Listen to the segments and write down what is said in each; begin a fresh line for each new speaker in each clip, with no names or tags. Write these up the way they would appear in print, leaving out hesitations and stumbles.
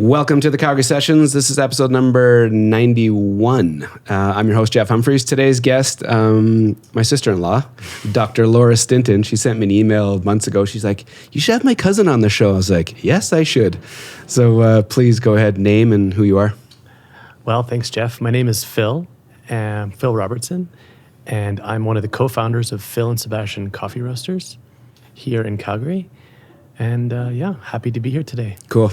Welcome to the Calgary Sessions. This is episode number 91. I'm your host, Jeff Humphreys. Today's guest, my sister-in-law, Dr. Laura Stinton. She sent me an email months ago. She's like, you should have my cousin on the show. I was like, yes, I should. So please go ahead, name and who you are.
Well, thanks, Jeff. My name is Phil Robertson, and I'm one of the co-founders of Phil and Sebastian Coffee Roasters here in Calgary. And happy to be here today.
Cool.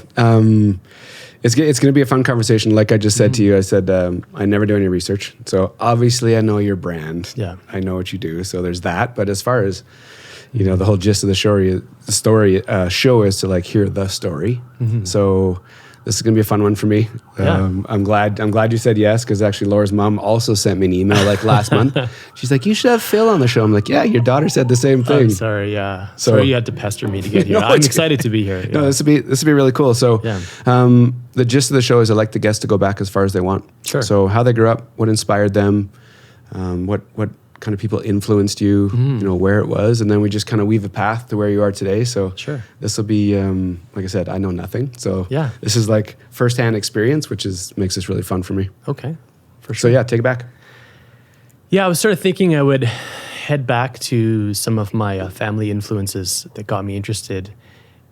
It's going to be a fun conversation. Like I just said to you, I said, I never do any research. So obviously I know your brand. Yeah. I know what you do. So there's that. But as far as, the whole gist of the show is to like hear the story. Mm-hmm. So this is going to be a fun one for me. Yeah. I'm glad you said yes, because actually Laura's mom also sent me an email like last month. She's like, you should have Phil on the show. I'm like, yeah, your daughter said the same thing.
I'm sorry, yeah. Sorry you had to pester me to get here. No, I'm excited to be here. Yeah.
No, this would be really cool. So the gist of the show is I like the guests to go back as far as they want. Sure. So how they grew up, what inspired them, what kind of people influenced you, where it was, and then we just kind of weave a path to where you are today. So this will be, like I said, I know nothing. So this is like firsthand experience, which makes this really fun for me.
Okay, for sure.
So take it back.
Yeah, I was sort of thinking I would head back to some of my family influences that got me interested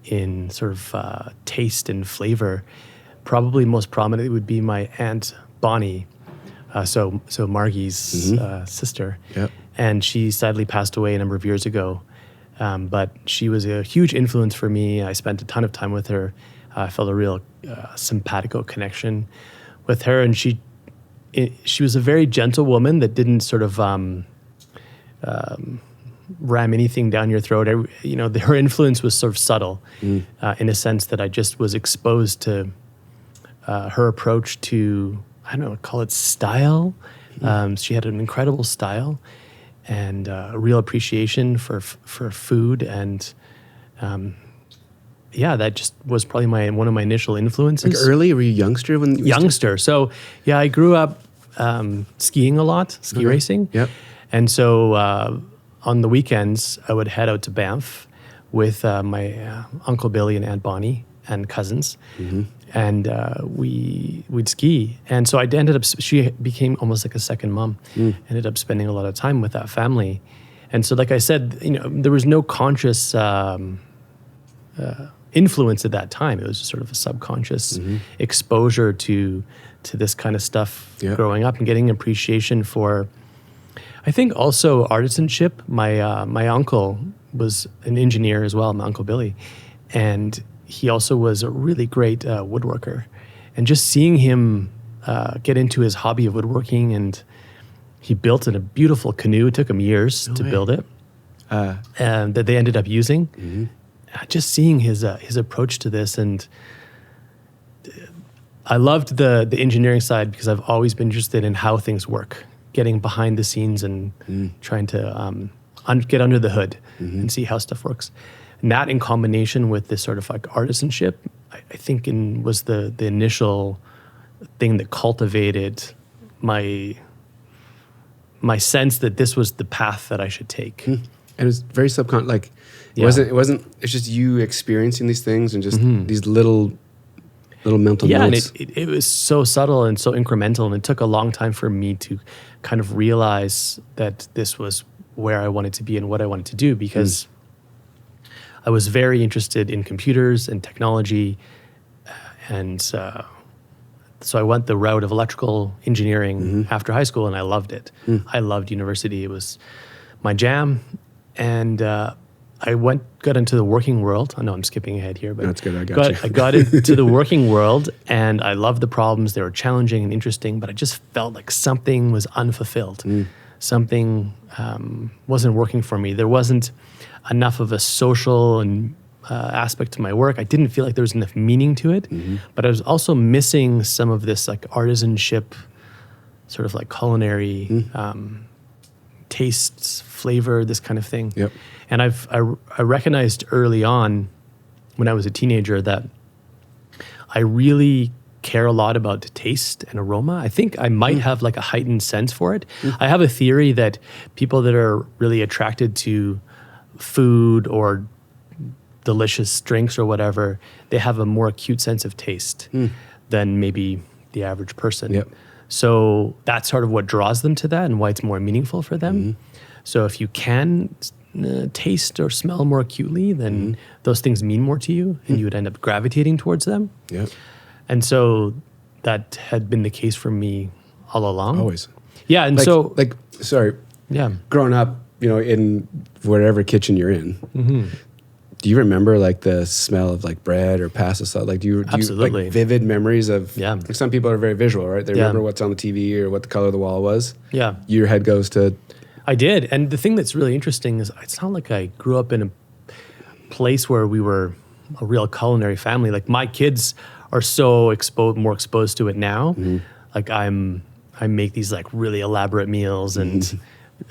in sort of taste and flavor. Probably most prominently would be my Aunt Bonnie. So Margie's sister, and she sadly passed away a number of years ago. But she was a huge influence for me. I spent a ton of time with her. I felt a real simpatico connection with her, and she was a very gentle woman that didn't sort of ram anything down your throat. Her influence was sort of subtle, in a sense that I just was exposed to her approach to, I don't know, call it style. She had an incredible style and a real appreciation for food. And that just was probably one of my initial influences.
Like early? Were you youngster when you
Youngster. So, I grew up skiing a lot, racing. Yep. And so on the weekends, I would head out to Banff with my Uncle Billy and Aunt Bonnie and cousins. Mm-hmm. And we'd ski. And so she became almost like a second mom. Ended up spending a lot of time with that family. And so, like I said, there was no conscious influence at that time. It was just sort of a subconscious exposure to this kind of stuff growing up and getting appreciation for, I think, also artisanship. My uncle was an engineer as well, my Uncle Billy. And he also was a really great woodworker. And just seeing him get into his hobby of woodworking, and he built a beautiful canoe. It took him years to build it, and that they ended up using. Mm-hmm. Just seeing his approach to this, and I loved the engineering side because I've always been interested in how things work, getting behind the scenes and trying to get under the hood and see how stuff works. And that, in combination with this sort of like artisanship, I think was the initial thing that cultivated my sense that this was the path that I should take.
And it was very subconscious. It wasn't. It's just you experiencing these things and just these little mental notes.
And it was so subtle and so incremental, and it took a long time for me to kind of realize that this was where I wanted to be and what I wanted to do, because I was very interested in computers and technology, and so I went the route of electrical engineering after high school, and I loved it. I loved university. It was my jam, and I got into the working world. I know I'm skipping ahead here, but
that's good.
I got into the working world, and I loved the problems. They were challenging and interesting, but I just felt like something was unfulfilled. Something wasn't working for me. There wasn't enough of a social and aspect to my work. I didn't feel like there was enough meaning to it, but I was also missing some of this like artisanship, sort of like culinary tastes, flavor, this kind of thing. Yep. And I recognized early on when I was a teenager that I really care a lot about taste and aroma. I think I might have like a heightened sense for it. I have a theory that people that are really attracted to food or delicious drinks or whatever, they have a more acute sense of taste than maybe the average person.
Yep.
So that's sort of what draws them to that and why it's more meaningful for them. So if you can taste or smell more acutely, then those things mean more to you and you would end up gravitating towards them.
Yep.
And so that had been the case for me all along.
Always.
Yeah. And
Yeah. Growing up, in whatever kitchen you're in, do you remember like the smell of like bread or pasta sauce? Like, do you like vivid memories of, like some people are very visual, right? They remember what's on the TV or what the color of the wall was.
Yeah.
Your head goes to...
I did. And the thing that's really interesting is it's not like I grew up in a place where we were a real culinary family. Like my kids are so more exposed to it now. Like I make these like really elaborate meals and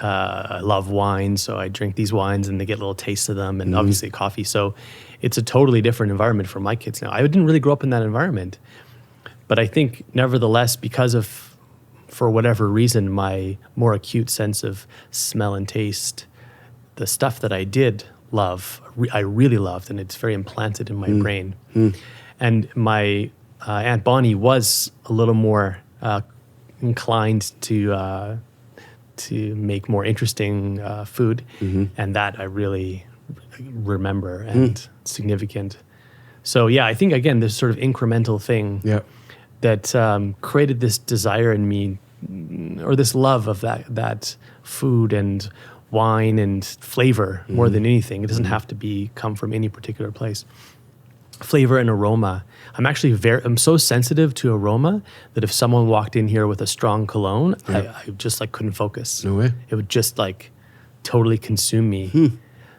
I love wine. So I drink these wines and they get little tastes of them and obviously coffee. So it's a totally different environment for my kids now. I didn't really grow up in that environment, but I think nevertheless, for whatever reason, my more acute sense of smell and taste, the stuff that I did love, I really loved, and it's very implanted in my brain. And my Aunt Bonnie was a little more inclined to make more interesting food, and that I really remember and significant. So yeah, I think again, this sort of incremental thing that created this desire in me, or this love of that food and wine and flavor more than anything. It doesn't have to come from any particular place. Flavor and aroma. I'm so sensitive to aroma that if someone walked in here with a strong cologne, I just like couldn't focus.
No way.
It would just like totally consume me.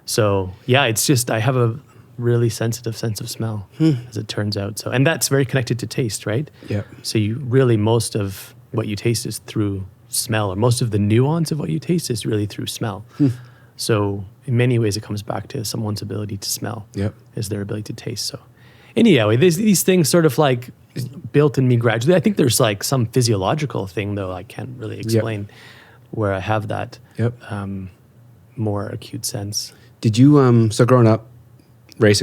So yeah, it's just, I have a really sensitive sense of smell, as it turns out. So, and that's very connected to taste, right?
Yeah.
So most of what you taste is through smell, or most of the nuance of what you taste is really through smell. So in many ways, it comes back to someone's ability to smell, is their ability to taste. So anyway, these things sort of like built in me gradually. I think there's like some physiological thing though I can't really explain where I have that more acute sense.
Did you, so growing up,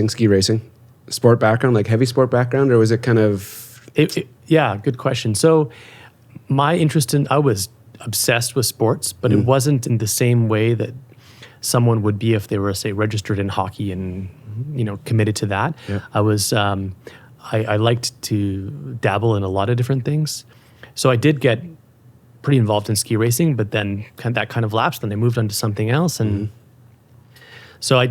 ski racing, sport background, like heavy sport background, or was it kind of...
Yeah, good question. So my interest I was obsessed with sports, but it wasn't in the same way that someone would be if they were, say, registered in hockey and, committed to that. I was, I liked to dabble in a lot of different things. So I did get pretty involved in ski racing, but then that kind of lapsed and I moved on to something else. And so I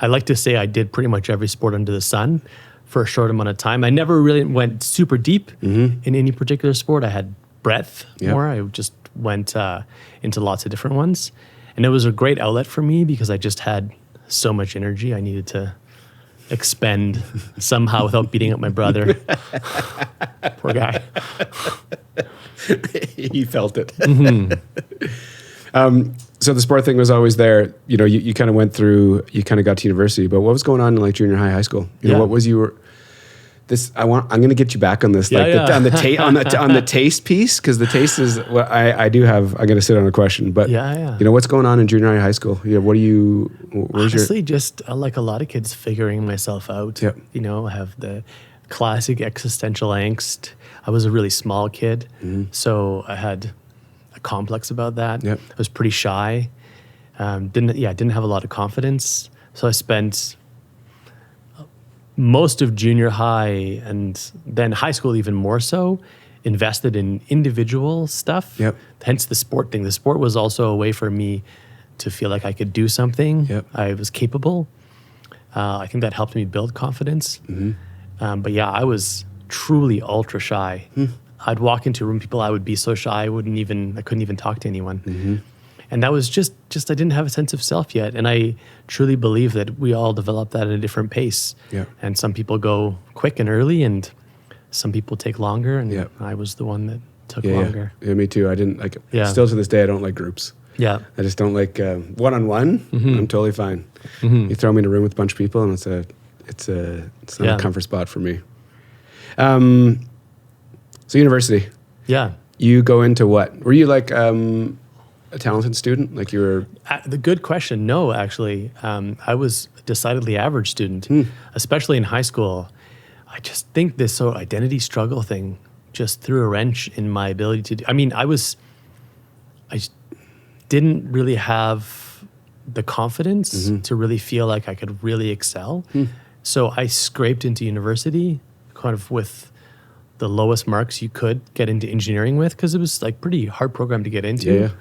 like to say I did pretty much every sport under the sun for a short amount of time. I never really went super deep in any particular sport. I had breadth more. I just went into lots of different ones. And it was a great outlet for me because I just had so much energy I needed to expend somehow without beating up my brother. Poor guy.
He felt it. So the sport thing was always there. You kind of went through, you kind of got to university, but what was going on in like junior high school? What was I'm going to get you back on this, on the taste piece, because the taste is what I do have. I'm going to sit on a question, but what's going on in junior high school? Honestly,
just like a lot of kids, figuring myself out. I have the classic existential angst. I was a really small kid, so I had a complex about that. I was pretty shy. Didn't have a lot of confidence. So I spent most of junior high and then high school even more so invested in individual stuff. Hence the sport thing. The sport was also a way for me to feel like I could do something. I was capable. I think that helped me build confidence. But yeah, I was truly ultra shy. I'd walk into a room, I would be so shy, I couldn't even talk to anyone. And that was just I didn't have a sense of self yet. And I truly believe that we all develop that at a different pace. And some people go quick and early and some people take longer. And I was the one that took longer.
Yeah, me too. I didn't like, still to this day, I don't like groups. I just don't like one-on-one. I'm totally fine. You throw me in a room with a bunch of people and it's not a comfort spot for me. So university. You go into what? Were you like a talented student? Like you were
the good question, no, actually. I was a decidedly average student, especially in high school. I just think this sort of identity struggle thing just threw a wrench in my ability to do. I mean, I didn't really have the confidence to really feel like I could really excel. So I scraped into university kind of with the lowest marks you could get into engineering with, because it was like pretty hard program to get into.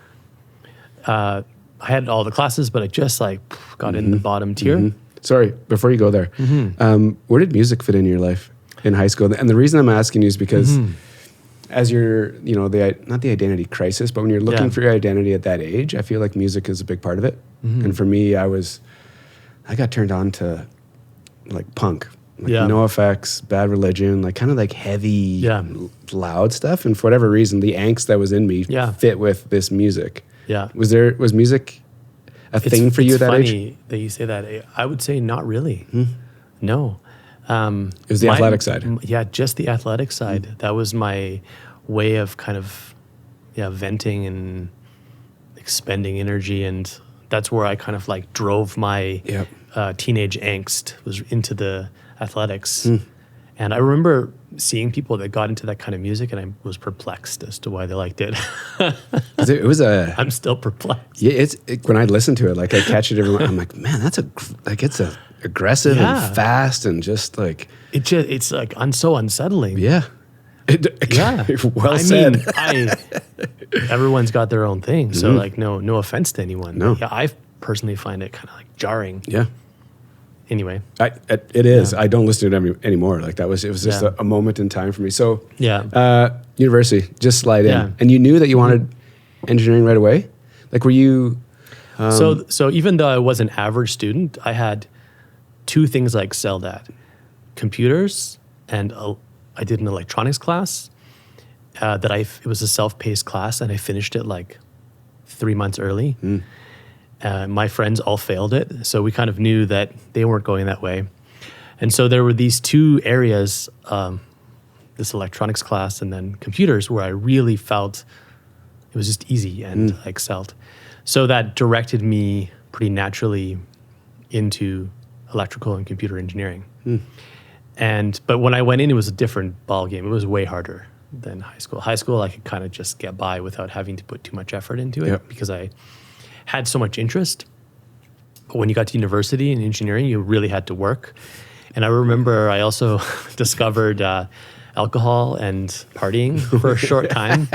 I had all the classes, but I just like got in the bottom tier.
Sorry, before you go there, where did music fit in your life in high school? And the reason I'm asking you is because as you're, not the identity crisis, but when you're looking for your identity at that age, I feel like music is a big part of it. And for me, I got turned on to like punk, like NoFX, Bad Religion, like kind of like heavy, loud stuff. And for whatever reason, the angst that was in me fit with this music. Yeah. Was music a thing for you at that age? It's
funny that you say that. I would say not really. No.
It was the athletic side.
Yeah, just the athletic side. That was my way of kind of venting and expending energy, and that's where I kind of like drove my teenage angst, was into the athletics. And I remember seeing people that got into that kind of music, and I was perplexed as to why they liked it.
It was I'm
still perplexed.
Yeah, when I listen to it, like I catch it every I'm like, man, it's aggressive and fast, and just like
it's like so unsettling.
Yeah. Well said.
Mean, everyone's got their own thing, so like no offense to anyone.
No.
Yeah, I personally find it kind of like jarring.
Yeah.
Anyway,
it is. I don't listen to it anymore. Like it was just a moment in time for me. So university, just slide in, and you knew that you wanted engineering right away. Like, were you?
So even though I was an average student, I had two things I excelled at: computers, and I did an electronics class. It was a self-paced class, and I finished it like 3 months early. My friends all failed it, so we kind of knew that they weren't going that way. And so there were these two areas, this electronics class and then computers, where I really felt it was just easy and I excelled. So that directed me pretty naturally into electrical and computer engineering. But when I went in, it was a different ballgame. It was way harder than high school. High school, I could kind of just get by without having to put too much effort into it because I had so much interest. But when you got to university and engineering, you really had to work. And I remember I also discovered alcohol and partying for a short time.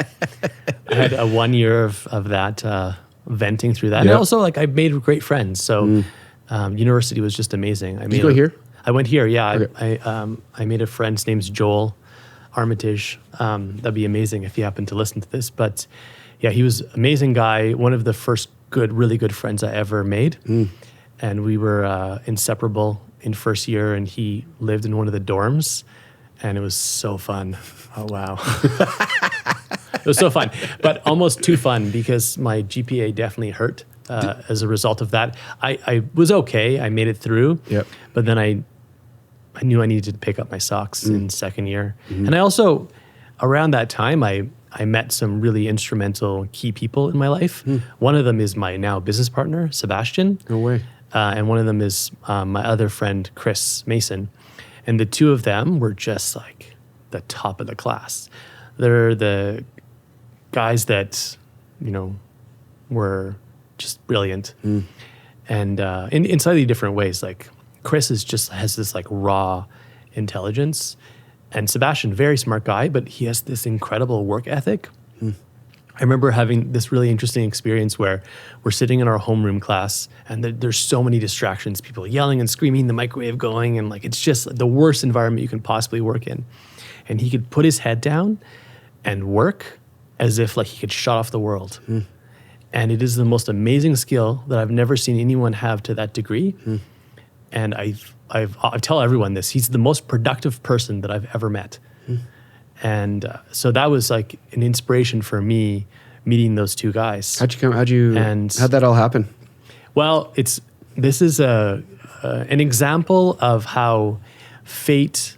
I had a 1 year of that, venting through that. And also, like, I made great friends. So university was just amazing.
Did you go here?
I went here, yeah. Okay. I made a friend. His name's Joel Armitage. That'd be amazing if you happen to listen to this. But yeah, he was an amazing guy. One of the first really good friends I ever made. And we were inseparable in first year, and he lived in one of the dorms, and it was so fun. Oh, wow. It was so fun, but almost too fun because my GPA definitely hurt as a result of that. I was okay. I made it through, but then I knew I needed to pick up my socks in second year. And I also, around that time, I met some really instrumental key people in my life. One of them is my now business partner, Sebastian.
No way.
And one of them is my other friend, Chris Mason. And the two of them were just like the top of the class. They're the guys that, were just brilliant. And in slightly different ways. Like Chris has this like raw intelligence. And Sebastian, very smart guy, but he has this incredible work ethic. I remember having this really interesting experience where we're sitting in our homeroom class and there's so many distractions, people yelling and screaming, the microwave going, and like it's just the worst environment you can possibly work in. And he could put his head down and work as if like he could shut off the world. And it is the most amazing skill that I've never seen anyone have to that degree. And I tell everyone this, he's the most productive person that I've ever met. And so that was like an inspiration for me, meeting those two guys.
How'd that all happen?
Well, this is an example of how fate,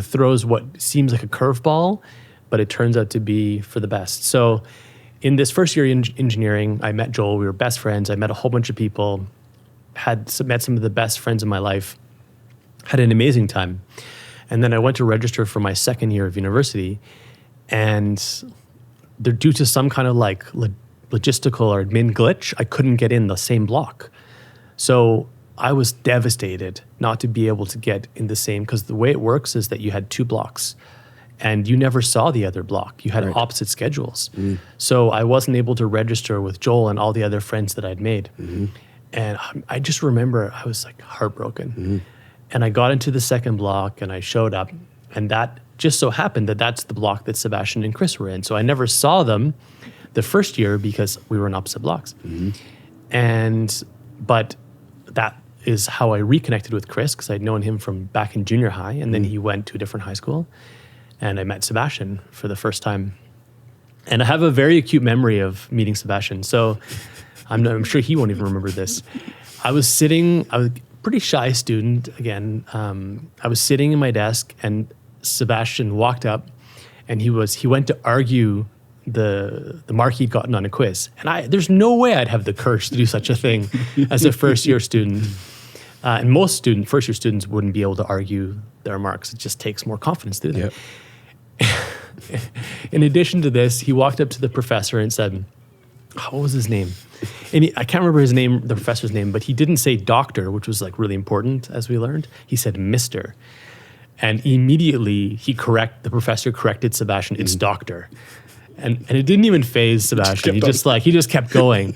throws what seems like a curveball, but it turns out to be for the best. So in this first year in engineering, I met Joel. We were best friends. I met a whole bunch of people, met some of the best friends in my life, had an amazing time. And then I went to register for my second year of university, and due to some kind of like logistical or admin glitch, I couldn't get in the same block. So I was devastated not to be able to get in the same, because the way it works is that you had 2 blocks and you never saw the other block. You had opposite schedules. So I wasn't able to register with Joel and all the other friends that I'd made. And I just remember I was like heartbroken. And I got into the second block and I showed up, and that just so happened that that's the block that Sebastian and Chris were in. So I never saw them the first year because we were in opposite blocks. But that is how I reconnected with Chris, because I'd known him from back in junior high, and then he went to a different high school, and I met Sebastian for the first time. And I have a very acute memory of meeting Sebastian. So I'm sure he won't even remember this. I was a pretty shy student again. I was sitting in my desk, and Sebastian walked up, and he went to argue the mark he'd gotten on a quiz. And there's no way I'd have the courage to do such a thing as a first year student. And most first year students wouldn't be able to argue their marks. It just takes more confidence to do that. In addition to this, he walked up to the professor and said, what was his name? And I can't remember the professor's name, but he didn't say doctor, which was like really important as we learned. He said Mr. And immediately the professor corrected Sebastian, it's doctor. And it didn't even faze Sebastian. He just kept going.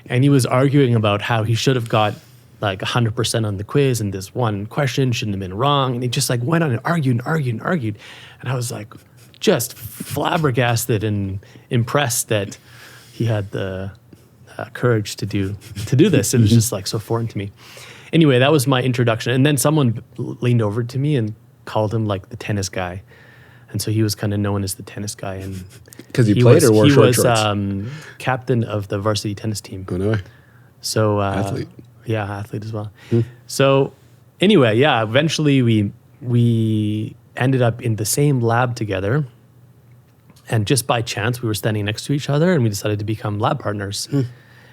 And he was arguing about how he should have got like 100% on the quiz, and this one question shouldn't have been wrong. And he just like went on and argued and argued and argued. And I was like just flabbergasted and impressed that he had the courage to do this. It was just like so foreign to me. Anyway, that was my introduction. And then someone leaned over to me and called him like the tennis guy. And so he was kind of known as the tennis guy. And
because he played or wore short shorts?
He was captain of the varsity tennis team.
Oh, no way.
So athlete. Yeah, athlete as well. So anyway, yeah, eventually we ended up in the same lab together. And just by chance, we were standing next to each other, and we decided to become lab partners.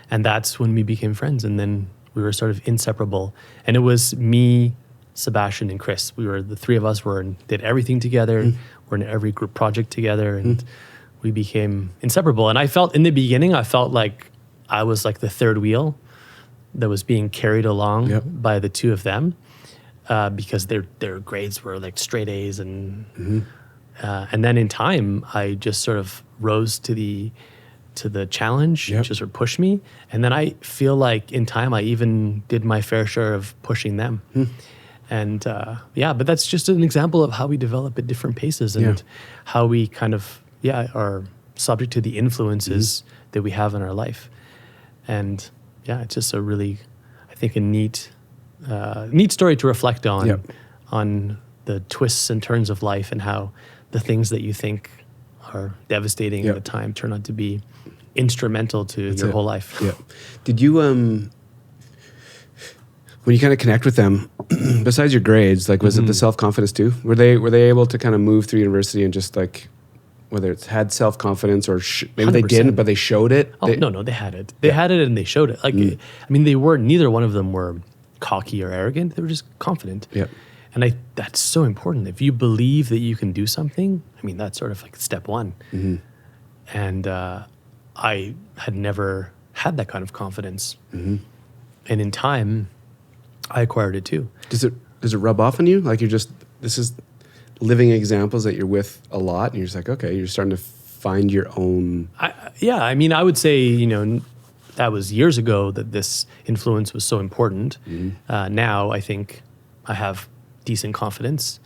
And that's when we became friends. And then we were sort of inseparable. And it was me, Sebastian, and Chris. The 3 of us did everything together. We're in every group project together, and we became inseparable. And in the beginning, I felt like I was like the third wheel that was being carried along by the 2 of them, because their grades were like straight A's, and then in time, I just sort of rose to the challenge, just sort of pushed me. And then I feel like in time, I even did my fair share of pushing them. And but that's just an example of how we develop at different paces, and how we kind of, are subject to the influences that we have in our life. And it's just a really, I think, a neat story to reflect on the twists and turns of life, and how the things that you think are devastating at the time turn out to be instrumental to your whole life.
Did you, when you kind of connect with them, besides your grades, like was it the self-confidence too? Were they able to kind of move through university and just like, whether it's had self-confidence or maybe 100%. They didn't, but they showed it?
No, they had it. They had it and they showed it. Like, I mean, neither one of them were cocky or arrogant. They were just confident. And that's so important. If you believe that you can do something, I mean, that's sort of like step one. And I had never had that kind of confidence. And in time, I acquired it too. Does
it rub off on you? Like this is living examples that you're with a lot, and you're just like, okay, you're starting to find your own.
I mean, I would say, that was years ago that this influence was so important. Now I think I have decent confidence.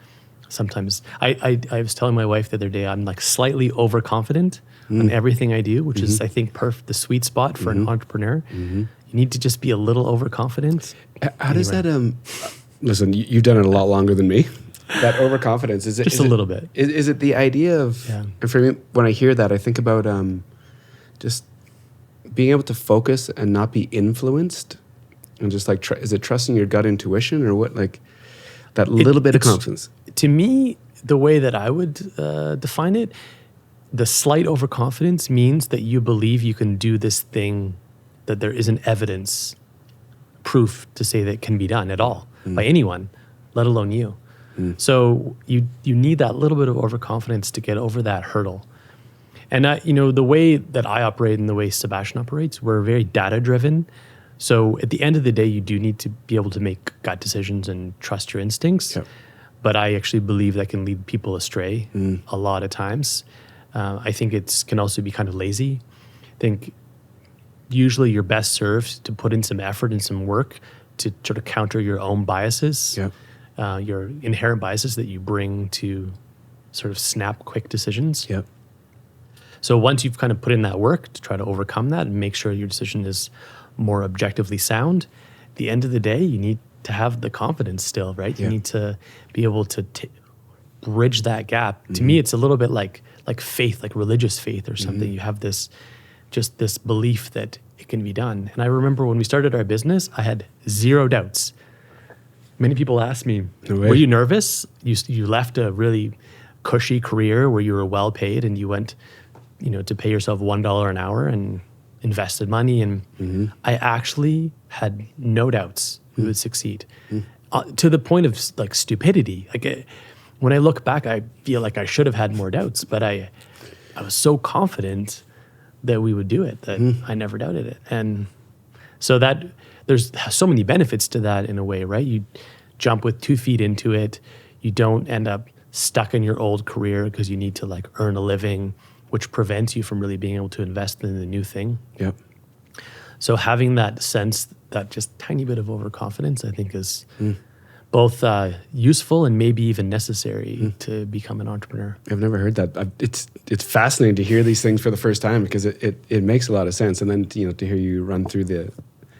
Sometimes I was telling my wife the other day, I'm like slightly overconfident on everything I do, which is, I think, the sweet spot for an entrepreneur. You need to just be a little overconfident.
How does that, listen, you've done it a lot longer than me. That overconfidence, is it
just a little bit?
Is it the idea of? And for me, when I hear that, I think about just being able to focus and not be influenced, and just like, is it trusting your gut intuition, or what? Like that little bit of confidence.
To me, the way that I would define it, the slight overconfidence means that you believe you can do this thing that there isn't evidence, proof to say that it can be done at all by anyone, let alone you. So you need that little bit of overconfidence to get over that hurdle. And the way that I operate and the way Sebastian operates, we're very data driven. So at the end of the day, you do need to be able to make gut decisions and trust your instincts. Yep. But I actually believe that can lead people astray a lot of times. I think it can also be kind of lazy. I think usually you're best served to put in some effort and some work to sort of counter your own biases, your inherent biases that you bring to sort of snap quick decisions.
Yep.
So once you've kind of put in that work to try to overcome that and make sure your decision is more objectively sound, at the end of the day, you need to have the confidence still, right? You need to be able to bridge that gap. To me, it's a little bit like faith, like religious faith or something. You have this belief that it can be done. And I remember when we started our business, I had zero doubts. Many people ask me, were you nervous? You left a really cushy career where you were well paid and you went, to pay yourself $1 an hour and invested money. And I actually had no doubts we would succeed to the point of like stupidity. Like when I look back, I feel like I should have had more doubts, but I was so confident that we would do it that I never doubted it. And so that there's so many benefits to that in a way, right? You jump with 2 feet into it. You don't end up stuck in your old career because you need to like earn a living, which prevents you from really being able to invest in the new thing.
Yep.
So having that sense, that just tiny bit of overconfidence, I think is both useful and maybe even necessary to become an entrepreneur.
I've never heard that. It's fascinating to hear these things for the first time because it makes a lot of sense. And then to hear you run through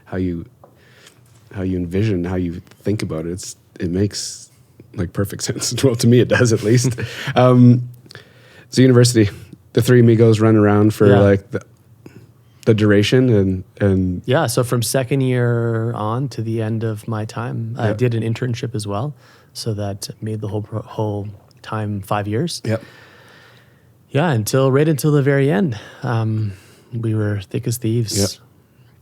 how you envision, how you think about it, it makes like perfect sense. Well, to me it does at least. So university, the three amigos run around for like the duration and
yeah. So from second year on to the end of my time, I did an internship as well. So that made the whole time 5 years.
Yep.
Yeah. Until the very end. We were thick as thieves.
Yep.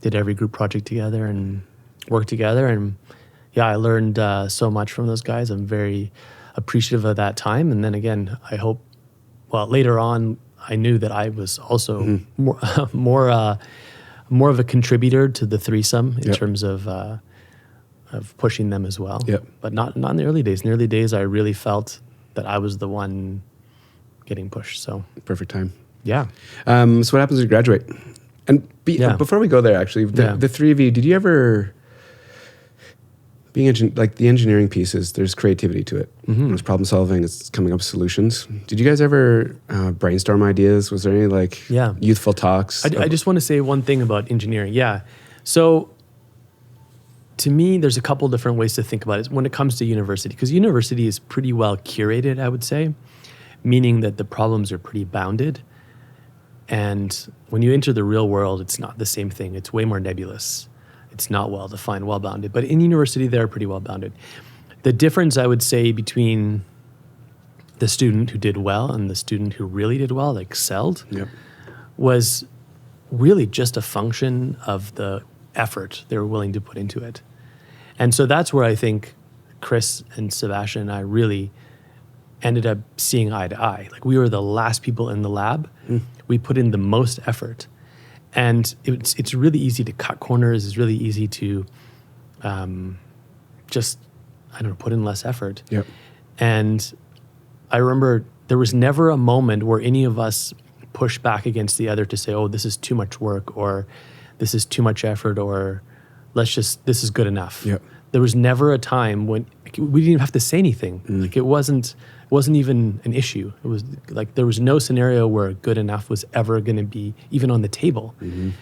Did every group project together and worked together. And I learned so much from those guys. I'm very appreciative of that time. And then again, I hope, later on, I knew that I was also more of a contributor to the threesome in terms of pushing them as well.
Yep.
But not in the early days. In the early days, I really felt that I was the one getting pushed. So
perfect time.
Yeah.
So what happens when you graduate? And before we go there, actually, the three of you, did you ever? Like the engineering pieces, there's creativity to it. There's problem solving. It's coming up with solutions. Did you guys ever brainstorm ideas? Was there any youthful talks?
I just want to say one thing about engineering. Yeah. So to me, there's a couple different ways to think about it when it comes to university, because university is pretty well curated, I would say, meaning that the problems are pretty bounded. And when you enter the real world, it's not the same thing. It's way more nebulous. It's not well-defined, well-bounded. But in university, they're pretty well-bounded. The difference, I would say, between the student who did well and the student who really did well, like excelled, was really just a function of the effort they were willing to put into it. And so that's where I think Chris and Sebastian and I really ended up seeing eye to eye. Like we were the last people in the lab. We put in the most effort. And it's really easy to cut corners. It's really easy to put in less effort.
Yep.
And I remember there was never a moment where any of us pushed back against the other to say, oh, this is too much work, or this is too much effort, or this is good enough.
Yep.
There was never a time when we didn't even have to say anything. Like it wasn't even an issue. It was like there was no scenario where good enough was ever going to be even on the table. And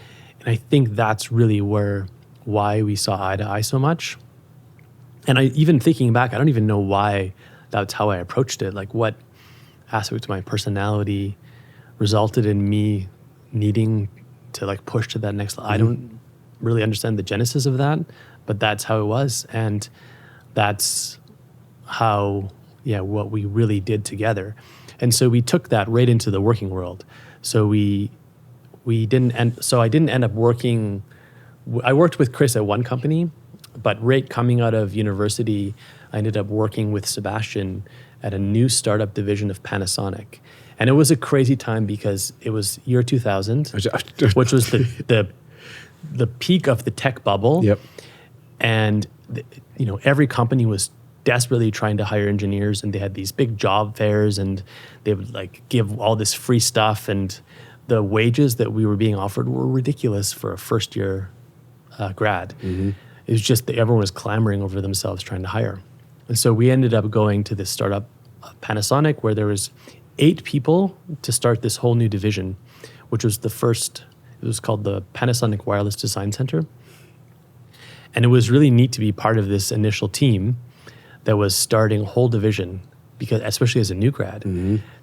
I think that's really why we saw eye to eye so much. And even thinking back, I don't even know why that's how I approached it. Like what aspect of my personality resulted in me needing to like push to that next level. I don't really understand the genesis of that, but that's how it was. And that's how, what we really did together. And so we took that right into the working world. So I didn't end up working. I worked with Chris at one company, but right coming out of university, I ended up working with Sebastian at a new startup division of Panasonic. And it was a crazy time because it was year 2000, which was the peak of the tech bubble.
Yep.
And every company was desperately trying to hire engineers, and they had these big job fairs, and they would like give all this free stuff, and the wages that we were being offered were ridiculous for a first year grad. Mm-hmm. It was just that everyone was clamoring over themselves trying to hire. And so we ended up going to this startup, Panasonic, where there was 8 people to start this whole new division, which was the first. It was called the Panasonic Wireless Design Center. And it was really neat to be part of this initial team that was starting a whole division, because especially as a new grad,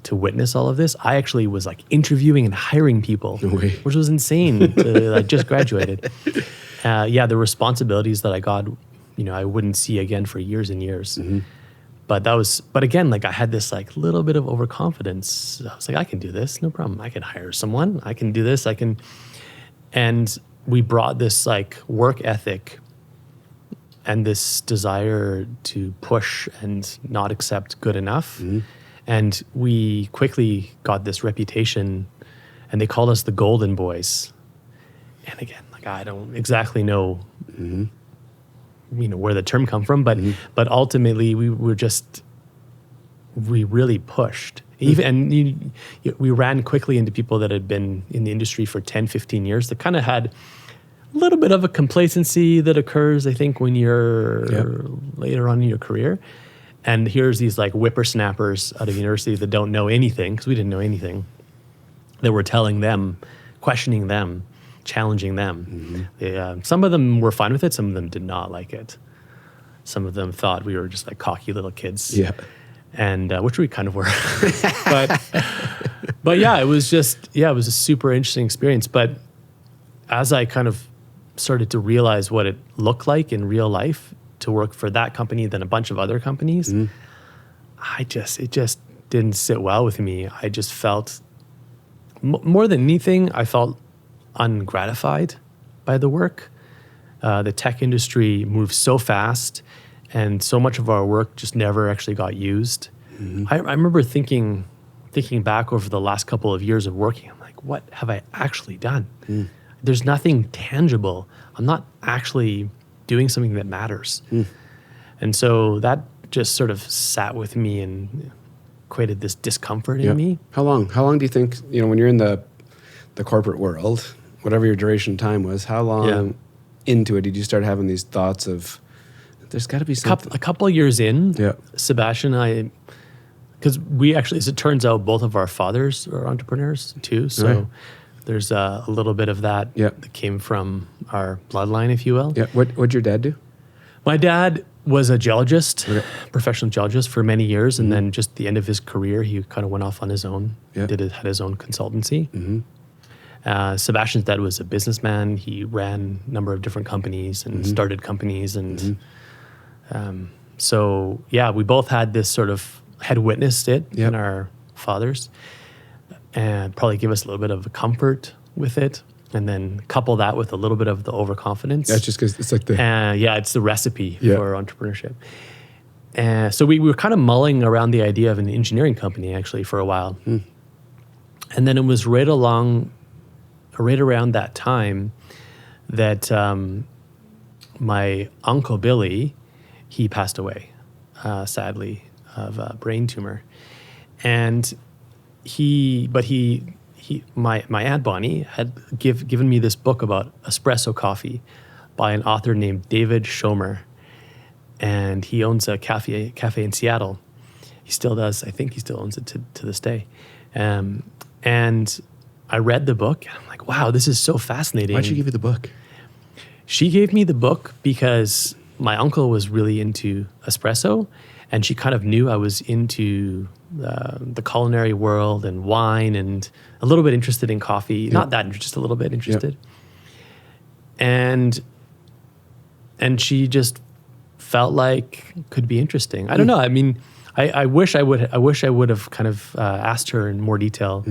to witness all of this. I actually was like interviewing and hiring people, which was insane. I just graduated. The responsibilities that I got, I wouldn't see again for years and years. Mm-hmm. But again, like I had this like little bit of overconfidence. I was like, I can do this, no problem. I can hire someone. I can do this. And we brought this like work ethic and this desire to push and not accept good enough. Mm-hmm. And we quickly got this reputation, and they called us the Golden Boys. And again, like I don't exactly know, where the term come from, but ultimately we really pushed. Even we ran quickly into people that had been in the industry for 10, 15 years that kind of had a little bit of a complacency that occurs, I think, when you're later on in your career. And here's these like whippersnappers out of university that don't know anything, because we didn't know anything, that were telling them, questioning them, challenging them. Mm-hmm. Some of them were fine with it. Some of them did not like it. Some of them thought we were just like cocky little kids. Yeah. And which we kind of were. but yeah, it was a super interesting experience. But as I kind of started to realize what it looked like in real life to work for that company, then a bunch of other companies, it just didn't sit well with me. I just felt, more than anything, I felt ungratified by the work. The tech industry moves so fast, and so much of our work just never actually got used. Mm-hmm. I remember thinking back over the last couple of years of working, I'm like, what have I actually done? There's nothing tangible. I'm not actually doing something that matters. And so that just sort of sat with me and created this discomfort in me.
How long do you think, when you're in the corporate world, whatever your duration of time was, how long into it did you start having these thoughts of, there's got to be something?
A couple of years in, Sebastian and I, because we actually, as it turns out, both of our fathers are entrepreneurs too. So there's a little bit of that that came from our bloodline, if you will. Yeah.
What'd your dad do?
My dad was a geologist, professional geologist for many years. And then just the end of his career, he kind of went off on his own, had his own consultancy. Sebastian's dad was a businessman. He ran a number of different companies and started companies. And we both had this sort of, had witnessed it in our fathers, and probably give us a little bit of a comfort with it. And then couple that with a little bit of the overconfidence.
That's just because it's like
it's the recipe for entrepreneurship. And so we were kind of mulling around the idea of an engineering company actually for a while. And then it was right around that time that my Uncle Billy, he passed away, sadly, of a brain tumor. And my Aunt Bonnie had given me this book about espresso coffee by an author named David Schomer. And he owns a cafe in Seattle. He still does. I think he still owns it to this day. And I read the book, and I'm like, wow, this is so fascinating.
Why'd she give you the book?
She gave me the book because my uncle was really into espresso, and she kind of knew I was into the culinary world and wine and a little bit interested in coffee. Not that, just a little bit interested. And she just felt like could be interesting. I don't know. I mean, I wish I would have kind of asked her in more detail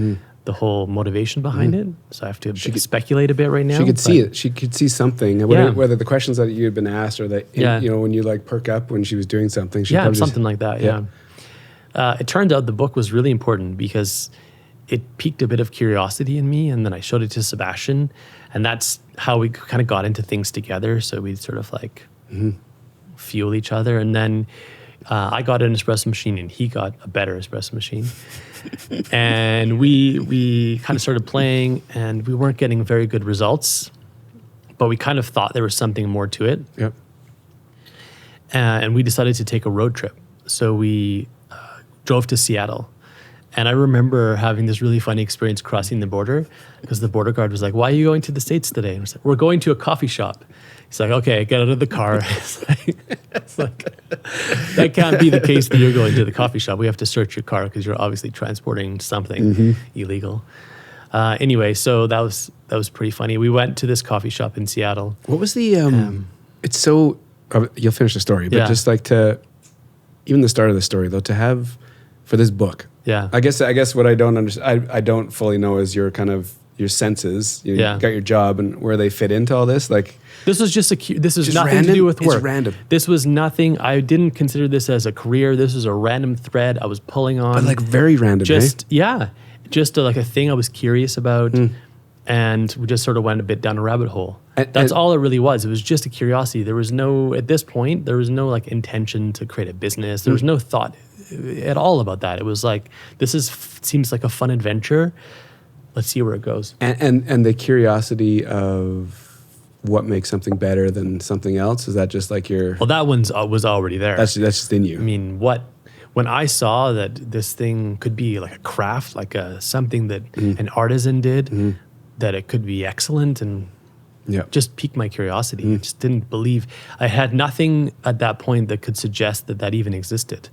the whole motivation behind it. So I have to speculate a bit right now.
She could see it. She could see something. Whether the questions that you had been asked or that when you like perk up when she was doing something.
Something like that. Yeah. It turned out the book was really important because it piqued a bit of curiosity in me, and then I showed it to Sebastian, and that's how we kind of got into things together. So we'd sort of like fuel each other, and then I got an espresso machine, and he got a better espresso machine, and we kind of started playing, and we weren't getting very good results, but we kind of thought there was something more to it.
Yep.
And we decided to take a road trip. So we drove to Seattle. And I remember having this really funny experience crossing the border because the border guard was like, "Why are you going to the States today?" And I was like, "We're going to a coffee shop." He's like, "Okay, get out of the car." It's like, that can't be the case that you're going to the coffee shop. We have to search your car because you're obviously transporting something illegal. Anyway, so that was pretty funny. We went to this coffee shop in Seattle.
What was the, it's so, you'll finish the story, but just like even the start of the story though, to have for this book.
Yeah.
I guess what I don't understand, I don't fully know is your kind of your senses. You got your job and where they fit into all this. Like
this was this is nothing random? To do with work.
It's random.
This was nothing. I didn't consider this as a career. This was a random thread I was pulling on.
But like very random.
Just like a thing I was curious about, and we just sort of went a bit down a rabbit hole. That's all it really was. It was just a curiosity. There was no, at this point, there was no like intention to create a business. There was no thought at all about that. It was like, seems like a fun adventure. Let's see where it goes. And
the curiosity of what makes something better than something else, is that just like your...
Well, that was already there.
That's just in you.
I mean, when I saw that this thing could be like a craft, like something that an artisan did, that it could be excellent, and just piqued my curiosity. I just didn't believe. I had nothing at that point that could suggest that even existed.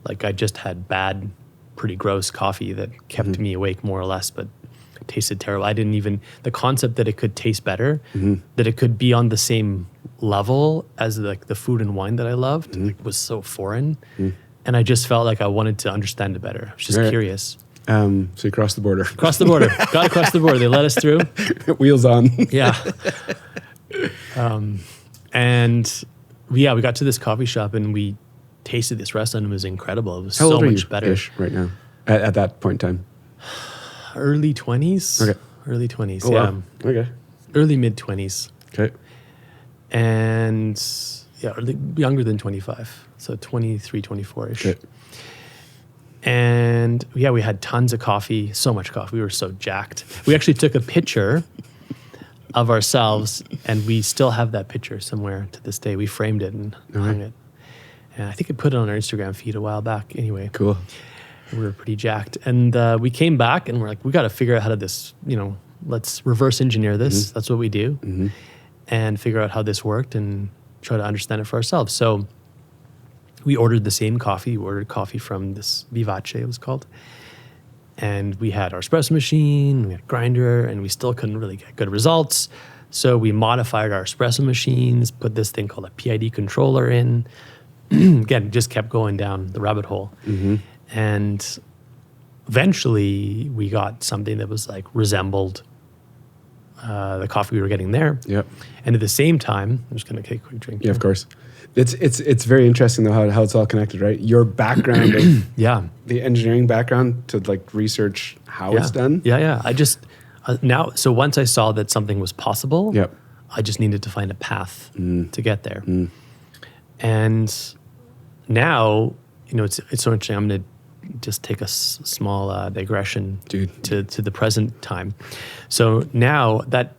Like I just had bad, pretty gross coffee that kept me awake more or less, but it tasted terrible. I didn't even, the concept that it could taste better, that it could be on the same level as like the food and wine that I loved, was so foreign. And I just felt like I wanted to understand it better. I was just curious.
So you crossed the border.
Got across the border. They let us through.
Wheels on.
Yeah. And we got to this coffee shop and we tasted this restaurant. It was incredible. It was so much better.
Right now, at that point in time?
Early 20s. Okay. Early 20s,
oh,
yeah.
Wow. Okay.
Early mid-20s.
Okay.
And younger than 25. So 23, 24-ish.
Okay.
And we had tons of coffee, so much coffee. We were so jacked. We actually took a picture of ourselves, and we still have that picture somewhere to this day. We framed it and hung it. And I think I put it on our Instagram feed a while back anyway.
Cool.
We were pretty jacked. And we came back and we're like, we got to figure out how to this, let's reverse engineer this. That's what we do. And figure out how this worked and try to understand it for ourselves. So we ordered the same coffee. We ordered coffee from this Vivace, it was called. And we had our espresso machine, we had a grinder, and we still couldn't really get good results. So we modified our espresso machines, put this thing called a PID controller in. Again, just kept going down the rabbit hole. And eventually we got something that was like resembled the coffee we were getting there.
Yep.
And at the same time, I'm just going to take a quick drink.
Yeah, of course. It's very interesting though how it's all connected, right? Your background, the engineering background to like research how it's done.
Yeah. I just so once I saw that something was possible, I just needed to find a path to get there. And now, it's so interesting. I'm going to just take a small digression to the present time. So now that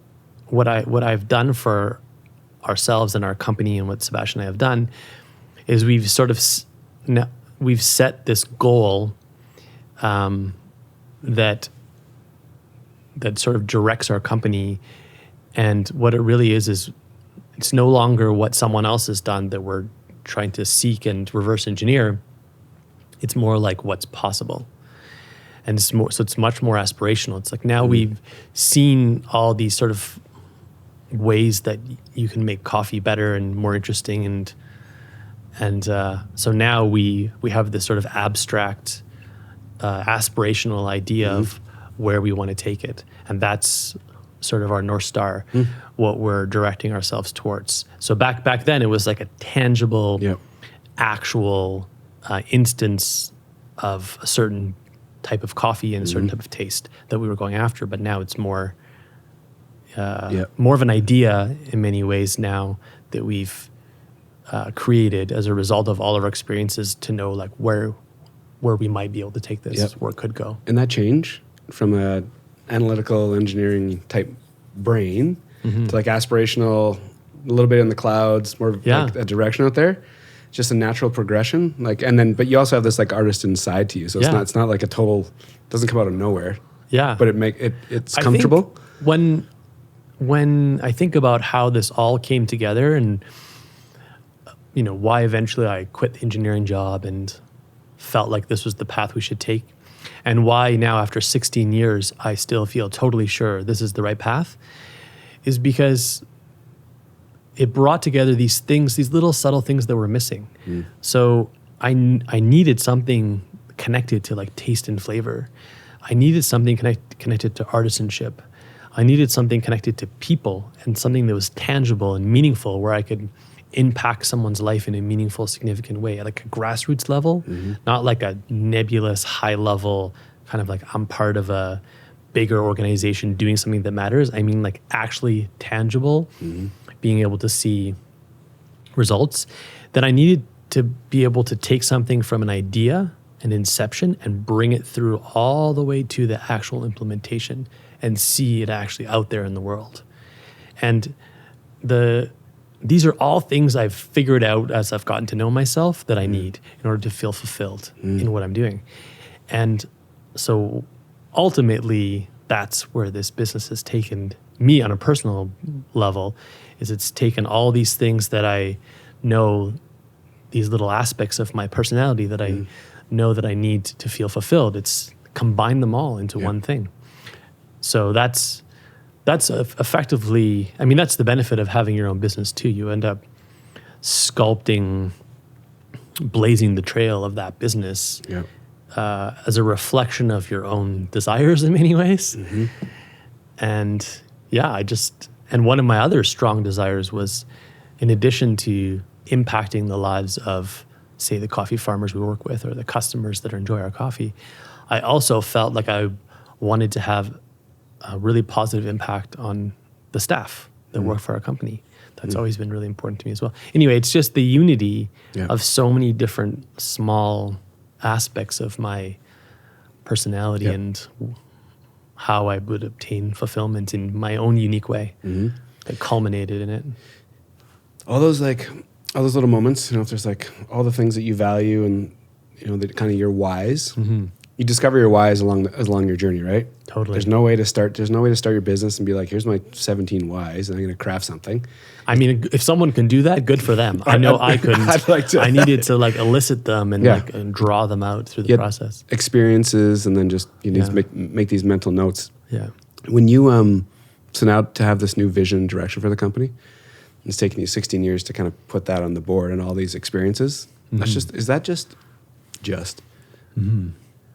what I've done for ourselves and our company and what Sebastian and I have done is we've sort of we've set this goal that sort of directs our company, and what it really is it's no longer what someone else has done that we're trying to seek and reverse engineer. It's more like what's possible. And it's much more aspirational. It's like now we've seen all these sort of ways that you can make coffee better and more interesting, And so now we have this sort of abstract, aspirational idea of where we want to take it. And that's sort of our North Star, what we're directing ourselves towards. So back then, it was like a tangible, actual instance of a certain type of coffee and a certain type of taste that we were going after. But now it's more of an idea in many ways now that we've created as a result of all of our experiences to know like where we might be able to take this, where it could go.
And that change from a analytical engineering type brain to like aspirational, a little bit in the clouds, more like a direction out there, just a natural progression. Like, and then, but you also have this like artist inside to you. So it's not like a total, doesn't come out of nowhere. Yeah. But it's comfortable.
When I think about how this all came together and, you know, why eventually I quit the engineering job and felt like this was the path we should take, and why now after 16 years, I still feel totally sure this is the right path, is because it brought together these things, these little subtle things that were missing. So I needed something connected to like taste and flavor. I needed something connected to artisanship. I needed something connected to people and something that was tangible and meaningful where I could impact someone's life in a meaningful, significant way at like a grassroots level, not like a nebulous, high level, kind of like I'm part of a bigger organization doing something that matters. I mean like actually tangible, being able to see results. Then I needed to be able to take something from an idea, an inception, and bring it through all the way to the actual implementation and see it actually out there in the world. And these are all things I've figured out as I've gotten to know myself that I need in order to feel fulfilled in what I'm doing. And so ultimately, that's where this business has taken me on a personal level, is it's taken all these things that I know, these little aspects of my personality that I know that I need to feel fulfilled. It's combined them all into one thing. So that's effectively, I mean, that's the benefit of having your own business too. You end up sculpting, blazing the trail of that business as a reflection of your own desires in many ways. And and one of my other strong desires was, in addition to impacting the lives of, say, the coffee farmers we work with or the customers that enjoy our coffee, I also felt like I wanted to have a really positive impact on the staff that work for our company. That's always been really important to me as well. Anyway, it's just the unity of so many different small aspects of my personality and how I would obtain fulfillment in my own unique way that culminated in it.
All those little moments, you know, if there's like all the things that you value and, you know, the kind of your whys, you discover your whys along your journey, right?
Totally.
There's no way to start your business and be like, here's my 17 whys and I'm going to craft something.
I mean, if someone can do that, good for them. I know I couldn't. I'd like to. I needed to like elicit them and and draw them out through the process.
Experiences, and then just you need to make these mental notes.
Yeah.
When you so now to have this new vision and direction for the company, it's taken you 16 years to kind of put that on the board and all these experiences. Is that just?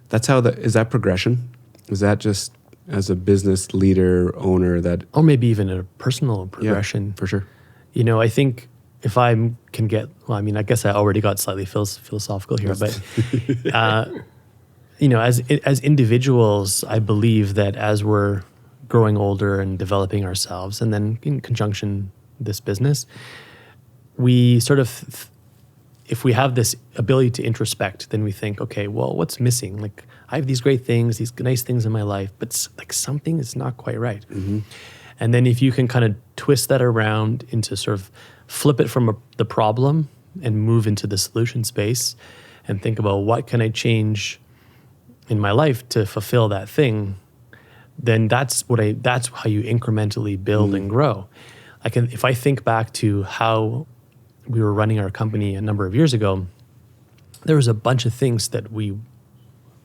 That's how is that progression? Is that just as a business leader, owner
or maybe even a personal progression?
Yeah, for sure.
You know, I think if I can get, well, I mean, I guess I already got slightly philosophical here, but you know, as individuals, I believe that as we're growing older and developing ourselves, and then in conjunction this business, we sort of, if we have this ability to introspect, then we think, okay, well, what's missing? Like, I have these great things, these nice things in my life, but like something is not quite right. And then if you can kind of twist that around into sort of flip it from the problem and move into the solution space and think about what can I change in my life to fulfill that thing, then that's how you incrementally build and grow. If I think back to how we were running our company a number of years ago, there was a bunch of things that we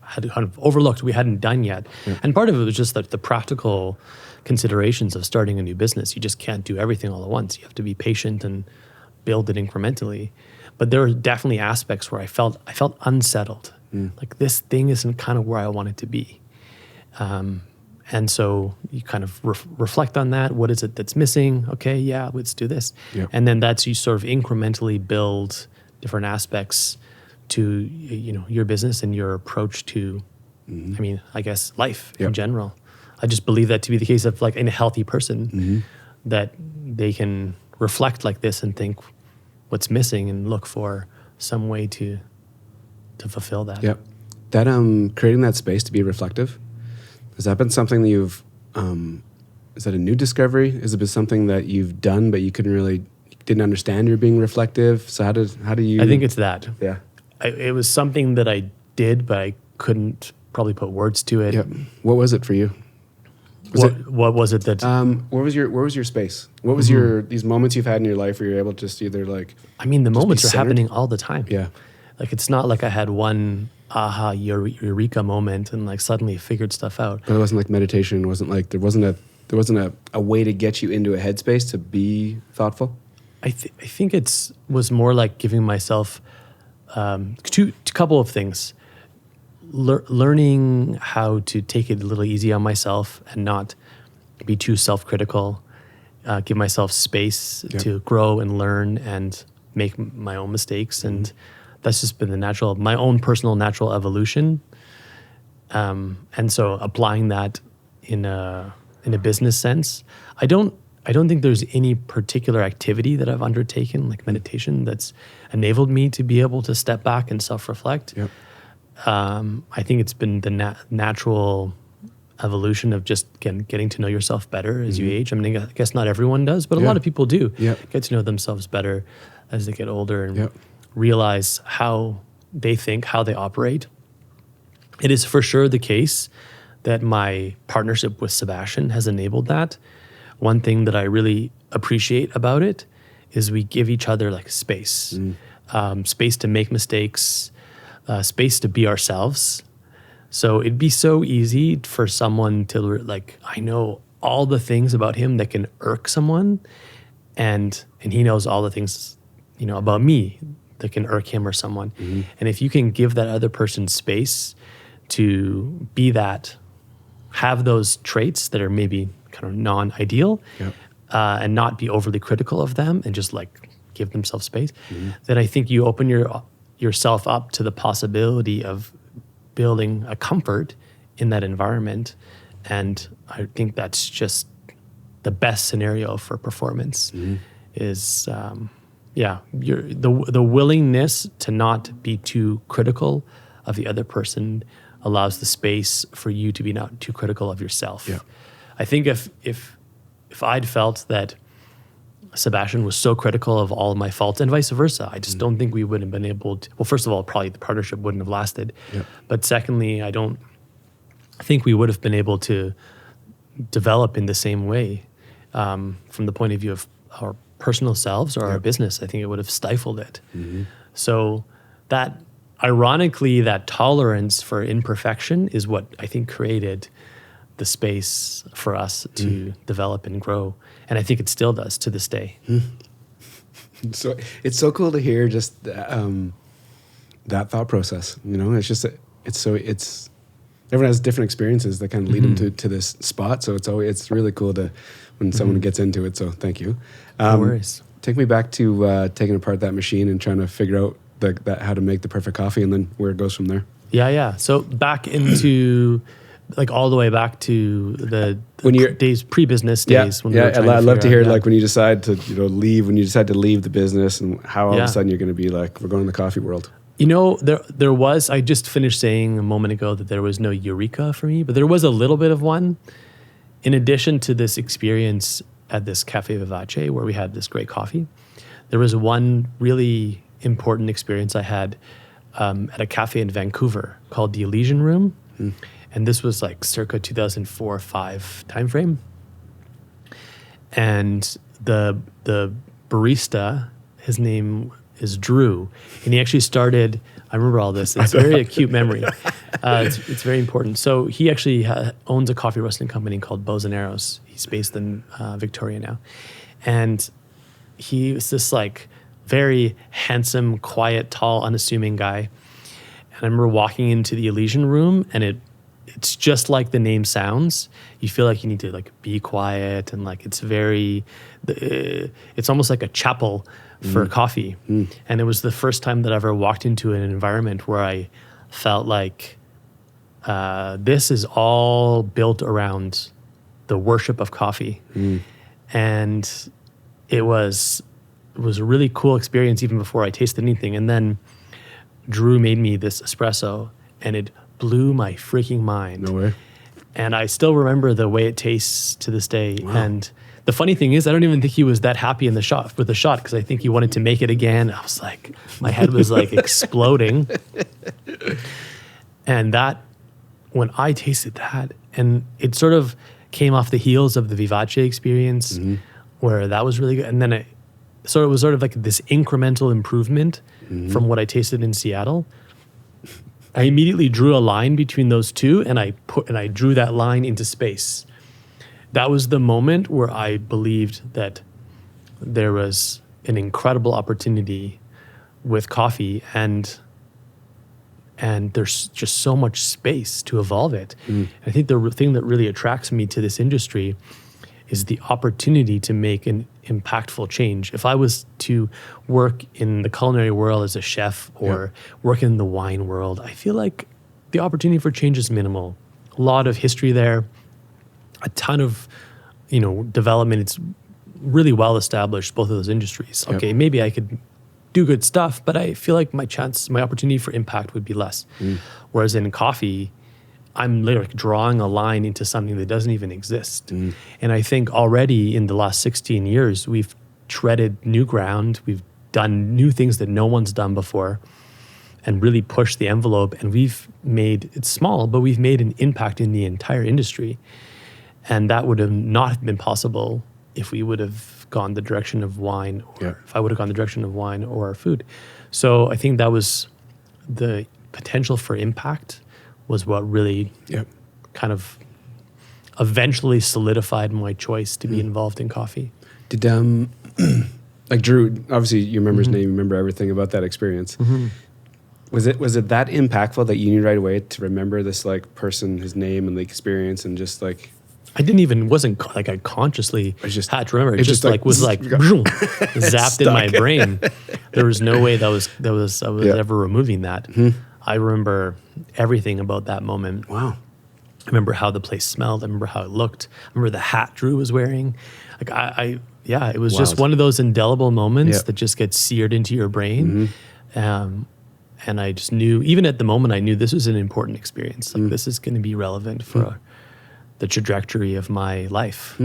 had kind of overlooked, we hadn't done yet. And part of it was just that the practical considerations of starting a new business. You just can't do everything all at once. You have to be patient and build it incrementally. but there were definitely aspects where I felt unsettled. Like this thing isn't kind of where I want it to be. And so you kind of reflect on that. What is it that's missing? Okay, yeah, let's do this. Yep. And then you sort of incrementally build different aspects to, your business and your approach to, I guess life in general. I just believe that to be the case of like in a healthy person, that they can reflect like this and think what's missing and look for some way to fulfill that.
Yep. That creating that space to be reflective, has that been something that you've, is that a new discovery? Is it been something that you've done but you didn't understand you're being reflective? So how do you?
I think it's that.
Yeah.
It was something that I did, but I couldn't probably put words to it.
Yep. What was it for you?
What was it that?
Where was your space? What was these moments you've had in your life where you're able to just either like?
I mean, the moments are happening all the time.
Yeah.
Like it's not like I had one aha eureka moment and like suddenly figured stuff out.
But it wasn't like meditation. It wasn't like there wasn't a way to get you into a headspace to be thoughtful.
I think was more like giving myself two couple of things. Learning how to take it a little easy on myself and not be too self-critical. Give myself space to grow and learn and make my own mistakes, and that's just been my own personal natural evolution. And so applying that in a business sense, I don't think there's any particular activity that I've undertaken, like meditation, that's enabled me to be able to step back and self-reflect. Yep. I think it's been the natural evolution of just getting to know yourself better as you age. I mean, I guess not everyone does, but a lot of people do get to know themselves better as they get older and realize how they think, how they operate. It is for sure the case that my partnership with Sebastian has enabled that. One thing that I really appreciate about it is we give each other like space, space to make mistakes, space to be ourselves. So it'd be so easy for someone to like, I know all the things about him that can irk someone, and he knows all the things, about me that can irk him or someone. And if you can give that other person space to be that, have those traits that are maybe kind of non-ideal, and not be overly critical of them and just like give themselves space, then I think you open yourself up to the possibility of building a comfort in that environment. And I think that's just the best scenario for performance is, the willingness to not be too critical of the other person allows the space for you to be not too critical of yourself. Yeah. I think if I'd felt that Sebastian was so critical of all of my faults and vice versa, I just don't think we would have been able to, well, first of all, probably the partnership wouldn't have lasted. Yeah. But secondly, I don't think we would have been able to develop in the same way from the point of view of our personal selves or our business. I think it would have stifled it. So that, ironically, that tolerance for imperfection is what I think created the space for us to develop and grow. And I think it still does to this day.
So it's so cool to hear just that thought process. It's just, it's everyone has different experiences that kind of lead them to this spot. So it's really cool when someone gets into it. So thank you.
No worries.
Take me back to taking apart that machine and trying to figure out how to make the perfect coffee, and then where it goes from there. Yeah.
So back into like all the way back to the days, pre-business days.
I'd love to hear like when you decide to leave, when you decide to leave the business, and how all of a sudden you're going to be like, we're going in the coffee world.
There was, I just finished saying a moment ago that there was no eureka for me, but there was a little bit of one. In addition to this experience at this Cafe Vivace where we had this great coffee, there was one really important experience I had at a cafe in Vancouver called the Elysian Room. And this was like circa 2004-05 timeframe. And the barista, his name is Drew, and he actually started, I remember all this, it's a very acute memory. It's very important. So he actually owns a coffee roasting company called Bows and Arrows. He's based in Victoria now. And he was this like very handsome, quiet, tall, unassuming guy. And I remember walking into the Elysian room, and it's just like the name sounds. You feel like you need to like be quiet, and like it's almost like a chapel for coffee. And it was the first time that I ever walked into an environment where I felt like this is all built around the worship of coffee. And it was a really cool experience even before I tasted anything. And then Drew made me this espresso, and it blew my freaking mind.
No way.
And I still remember the way it tastes to this day.
Wow.
And the funny thing is, I don't even think he was that happy with the shot, because I think he wanted to make it again. I was like, my head was like exploding. And that, when I tasted that, and it sort of came off the heels of the Vivace experience, where that was really good. And then it was sort of like this incremental improvement from what I tasted in Seattle. I immediately drew a line between those two, and I drew that line into space. That was the moment where I believed that there was an incredible opportunity with coffee, and there's just so much space to evolve it. I think the thing that really attracts me to this industry is the opportunity to make an impactful change. If I was to work in the culinary world as a chef or work in the wine world, I feel like the opportunity for change is minimal. A lot of history there, a ton of, development. It's really well established, both of those industries. Okay, maybe I could do good stuff, but I feel like my opportunity for impact would be less. Whereas in coffee, I'm literally drawing a line into something that doesn't even exist. And I think already in the last 16 years, we've treaded new ground. We've done new things that no one's done before and really pushed the envelope. And it's small, but we've made an impact in the entire industry. And that would have not been possible if we would have gone the direction of wine, or if I would have gone the direction of wine or food. So I think that was the potential for impact was what really kind of eventually solidified my choice to be involved in coffee.
Did like Drew, obviously you remember his name, you remember everything about that experience. Was it that impactful that you knew right away to remember this like person, his name and the experience, and just like
I wasn't like I consciously had to remember. It just was like zapped in my brain. There was no way I was ever removing that. I remember everything about that moment.
Wow.
I remember how the place smelled. I remember how it looked. I remember the hat Drew was wearing. Like it was just one of those indelible moments that just gets seared into your brain. And I just knew, even at the moment, I knew this was an important experience. Like this is going to be relevant for the trajectory of my life.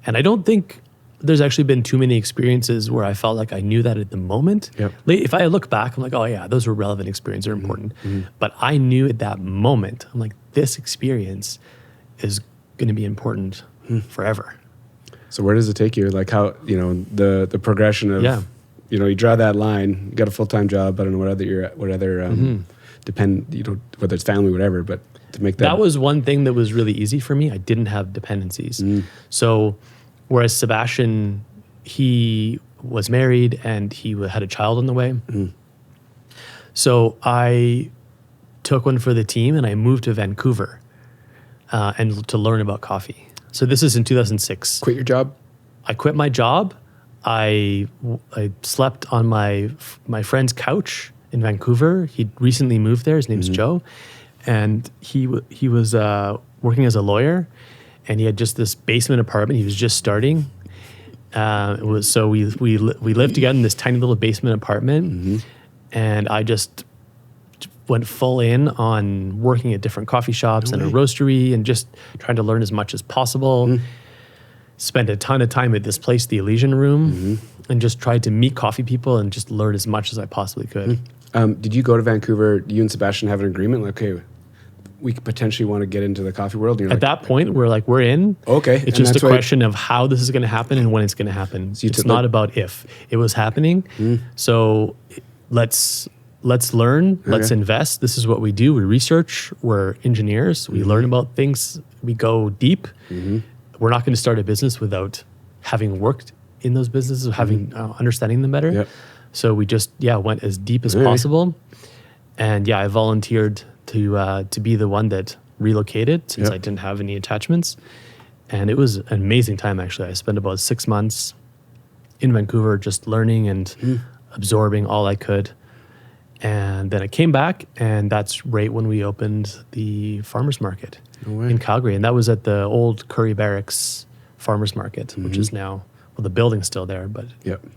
And I don't think there's actually been too many experiences where I felt like I knew that at the moment. If I look back, I'm like, oh yeah, those were relevant experiences, they're important. But I knew at that moment, I'm like, this experience is going to be important forever.
So where does it take you? Like how, the progression of, you draw that line, you got a full-time job, I don't know what other depend, whether it's family, whatever, but to make that.
That was one thing that was really easy for me. I didn't have dependencies. So whereas Sebastian, he was married and he had a child on the way. So I took one for the team and I moved to Vancouver and to learn about coffee. So this is in 2006.
Quit your job?
I quit my job. I slept on my friend's couch in Vancouver. He'd recently moved there. His name's Joe. And he was working as a lawyer, and he had just this basement apartment. He was just starting. So we lived together in this tiny little basement apartment, and I just went full in on working at different coffee shops and a roastery, and just trying to learn as much as possible. Spent a ton of time at this place, the Elysian Room, and just tried to meet coffee people and just learn as much as I possibly could.
Did you go to Vancouver? You and Sebastian have an agreement? Like, okay, we could potentially want to get into the coffee world. And
at that point, we're in.
Okay.
It's just a question of how this is going to happen and when it's going to happen. So it's not about if. It was happening. So let's learn. Okay. Let's invest. This is what we do. We research. We're engineers. We learn about things. We go deep. We're not going to start a business without having worked in those businesses, having understanding them better. So we just went as deep as possible, and I volunteered to be the one that relocated since I didn't have any attachments, and it was an amazing time actually. I spent about 6 months in Vancouver just learning and absorbing all I could, and then I came back, and that's right when we opened the farmers market in Calgary, and that was at the old Curry Barracks farmers market, which is now, well, the building's still there, but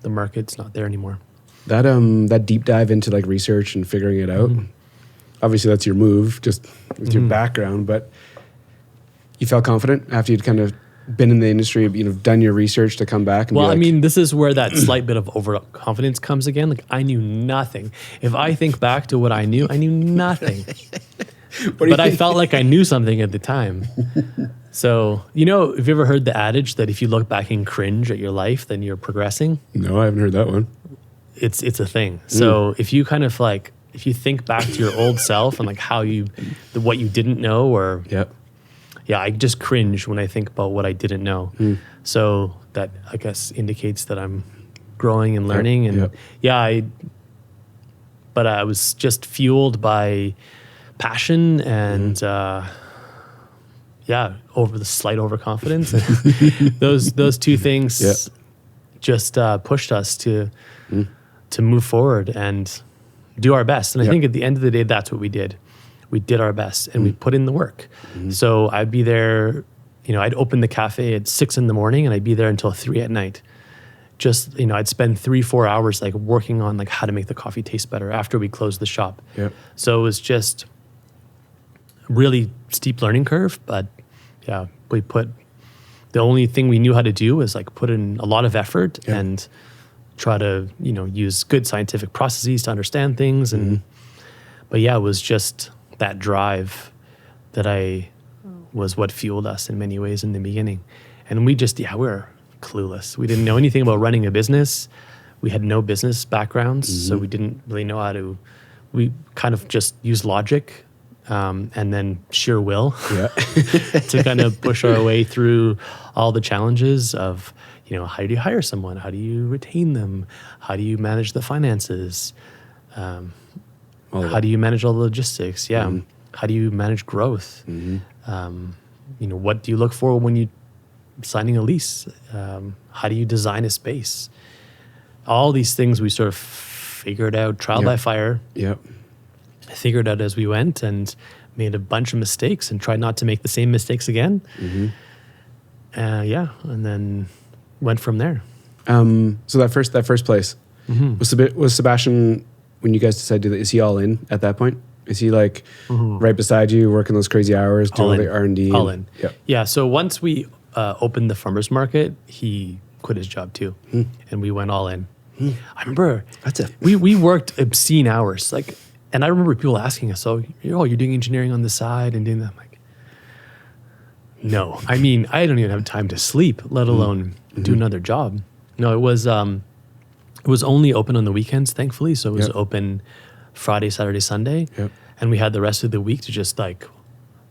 the market's not there anymore.
That deep dive into like research and figuring it out, obviously that's your move, just with your background, but you felt confident after you'd kind of been in the industry, done your research to come back and
I mean, this is where that slight bit of overconfidence comes again. Like, I knew nothing. If I think back to what I knew nothing. But I felt like I knew something at the time. So, have you ever heard the adage that if you look back and cringe at your life, then you're progressing?
No, I haven't heard that one.
It's a thing. So if you kind of like, if you think back to your old self and like what you didn't know, or I just cringe when I think about what I didn't know. So that, I guess, indicates that I'm growing and learning. And but I was just fueled by passion and over the slight overconfidence. those two things just pushed us to move forward and do our best. And I think at the end of the day, that's what we did. We did our best and we put in the work. So I'd be there, I'd open the cafe at 6 a.m. and I'd be there until 3 p.m. Just, I'd spend 3-4 hours like working on like how to make the coffee taste better after we closed the shop. So it was just really steep learning curve, but we put, the only thing we knew how to do was like put in a lot of effort and try to, use good scientific processes to understand things. And, but it was just that drive that was what fueled us in many ways in the beginning. And we just, we were clueless. We didn't know anything about running a business. We had no business backgrounds, so we didn't really know how to, we kind of just used logic and then sheer will to kind of push our way through all the challenges of, how do you hire someone? How do you retain them? How do you manage the finances? How do you manage all the logistics? How do you manage growth? What do you look for when you signing a lease? How do you design a space? All these things we sort of figured out trial by fire. Figured out as we went and made a bunch of mistakes and tried not to make the same mistakes again. And then went from there.
So that first place was Sebastian, when you guys decided to do that, is he all in at that point? Is he like right beside you, working those crazy hours, doing all the R&D?
All in. So once we opened the farmers market, he quit his job too, and we went all in. I remember we worked obscene hours, like, and I remember people asking us, "So, you're doing engineering on the side and doing that?" I'm like, no. I mean, I don't even have time to sleep, let alone do another job. No, it was only open on the weekends, thankfully. So it was open Friday, Saturday, Sunday, and we had the rest of the week to just like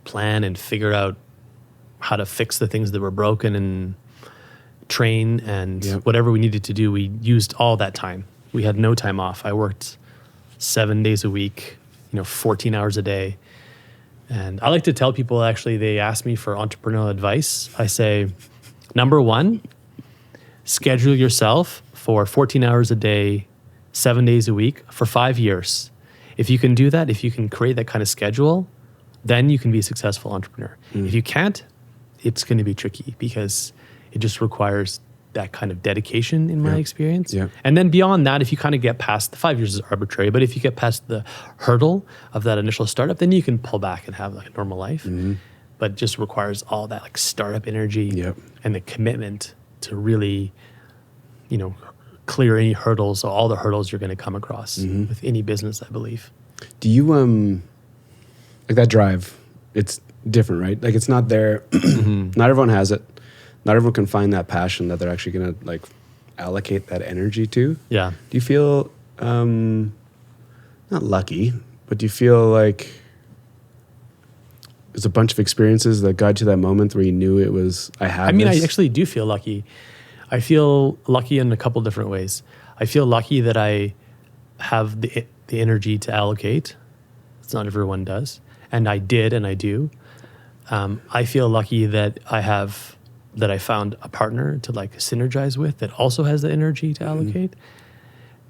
plan and figure out how to fix the things that were broken and train and whatever we needed to do. We used all that time. We had no time off. I worked 7 days a week, 14 hours a day. And I like to tell people, actually, they ask me for entrepreneurial advice. I say, number one, schedule yourself for 14 hours a day, 7 days a week for 5 years. If you can do that, if you can create that kind of schedule, then you can be a successful entrepreneur. If you can't, it's going to be tricky because it just requires that kind of dedication in my experience. And then beyond that, if you kind of get past, the 5 years is arbitrary, but if you get past the hurdle of that initial startup, then you can pull back and have like a normal life. But it just requires all that like startup energy and the commitment to really, clear any hurdles, or all the hurdles you're going to come across with any business, I believe.
Do you, like that drive, it's different, right? Like it's not there. Not everyone has it. Not everyone can find that passion that they're actually going to like allocate that energy to. Do you feel, not lucky, but do you feel like there's a bunch of experiences that got to that moment where you knew it was, I actually do feel lucky. I feel lucky in a couple different ways.
I feel lucky that I have the energy to allocate. It's not everyone does. And I did, and I do. I feel lucky that I found a partner to like synergize with that also has the energy to allocate.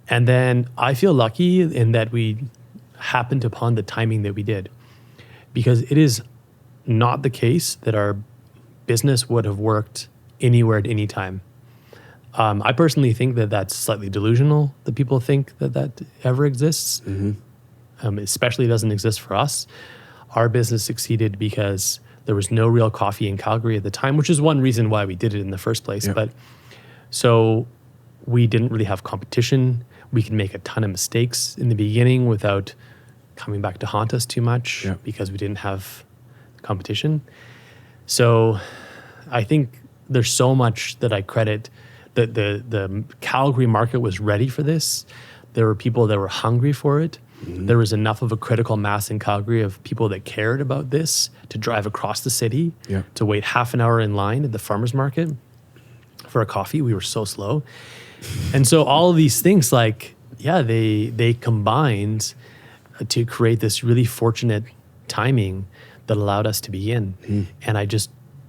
And then I feel lucky in that we happened upon the timing that we did, because it is not the case that our business would have worked anywhere at any time. I personally think that that's slightly delusional, that people think that ever exists. Especially doesn't exist for us. Our business succeeded because there was no real coffee in Calgary at the time, which is one reason why we did it in the first place. But so we didn't really have competition. We could make a ton of mistakes in the beginning without coming back to haunt us too much because we didn't have competition. So I think there's so much that I credit that the Calgary market was ready for this. There were people that were hungry for it. There was enough of a critical mass in Calgary of people that cared about this to drive across the city, to wait half an hour in line at the farmer's market for a coffee. We were so slow. And so all of these things, like, they combined to create this really fortunate timing that allowed us to begin. And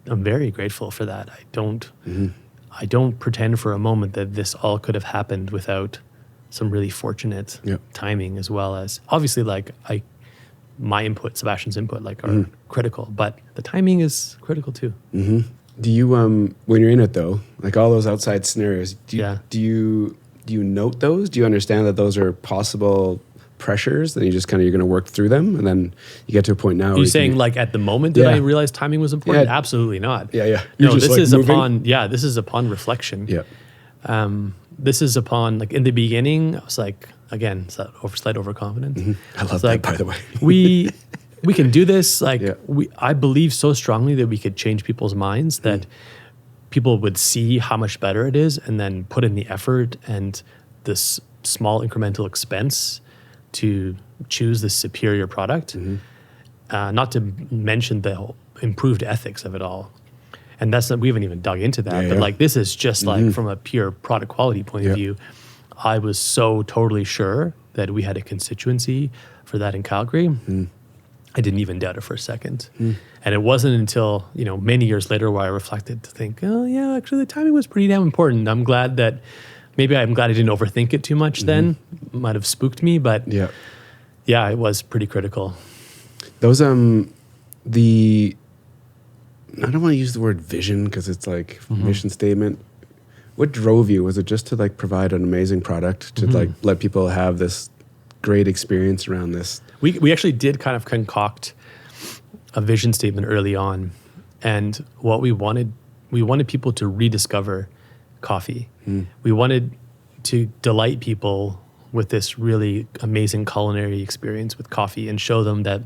I'm very grateful for that. I don't pretend for a moment that this all could have happened without some really fortunate timing, as well as obviously my input, Sebastian's input, are critical, but the timing is critical too.
Do you when you're in it though, like all those outside scenarios, do you note those? Do you understand that those are possible pressures? Then you're going to work through them, and then you get to a point now.
Are you saying like at the moment did I realize timing was important? Absolutely not.
You're
no,
just
this is upon reflection. This is upon, like, in the beginning, I was like, again, it's that slight overconfidence.
I love that, by the way.
we can do this. I believe so strongly that we could change people's minds, that people would see how much better it is and then put in the effort and this small incremental expense to choose the superior product. Not to mention the whole improved ethics of it all. And we haven't even dug into that, but like, this is just like from a pure product quality point of view, I was so totally sure that we had a constituency for that in Calgary. I didn't even doubt it for a second. And it wasn't until, many years later where I reflected to think, oh yeah, actually the timing was pretty damn important. I'm glad I didn't overthink it too much then. Might have spooked me, but it was pretty critical.
Those, I don't want to use the word vision because it's like mission statement. What drove you? Was it just to like provide an amazing product to like let people have this great experience around this?
We actually did kind of concoct a vision statement early on, and what we wanted people to rediscover coffee. We wanted to delight people with this really amazing culinary experience with coffee and show them that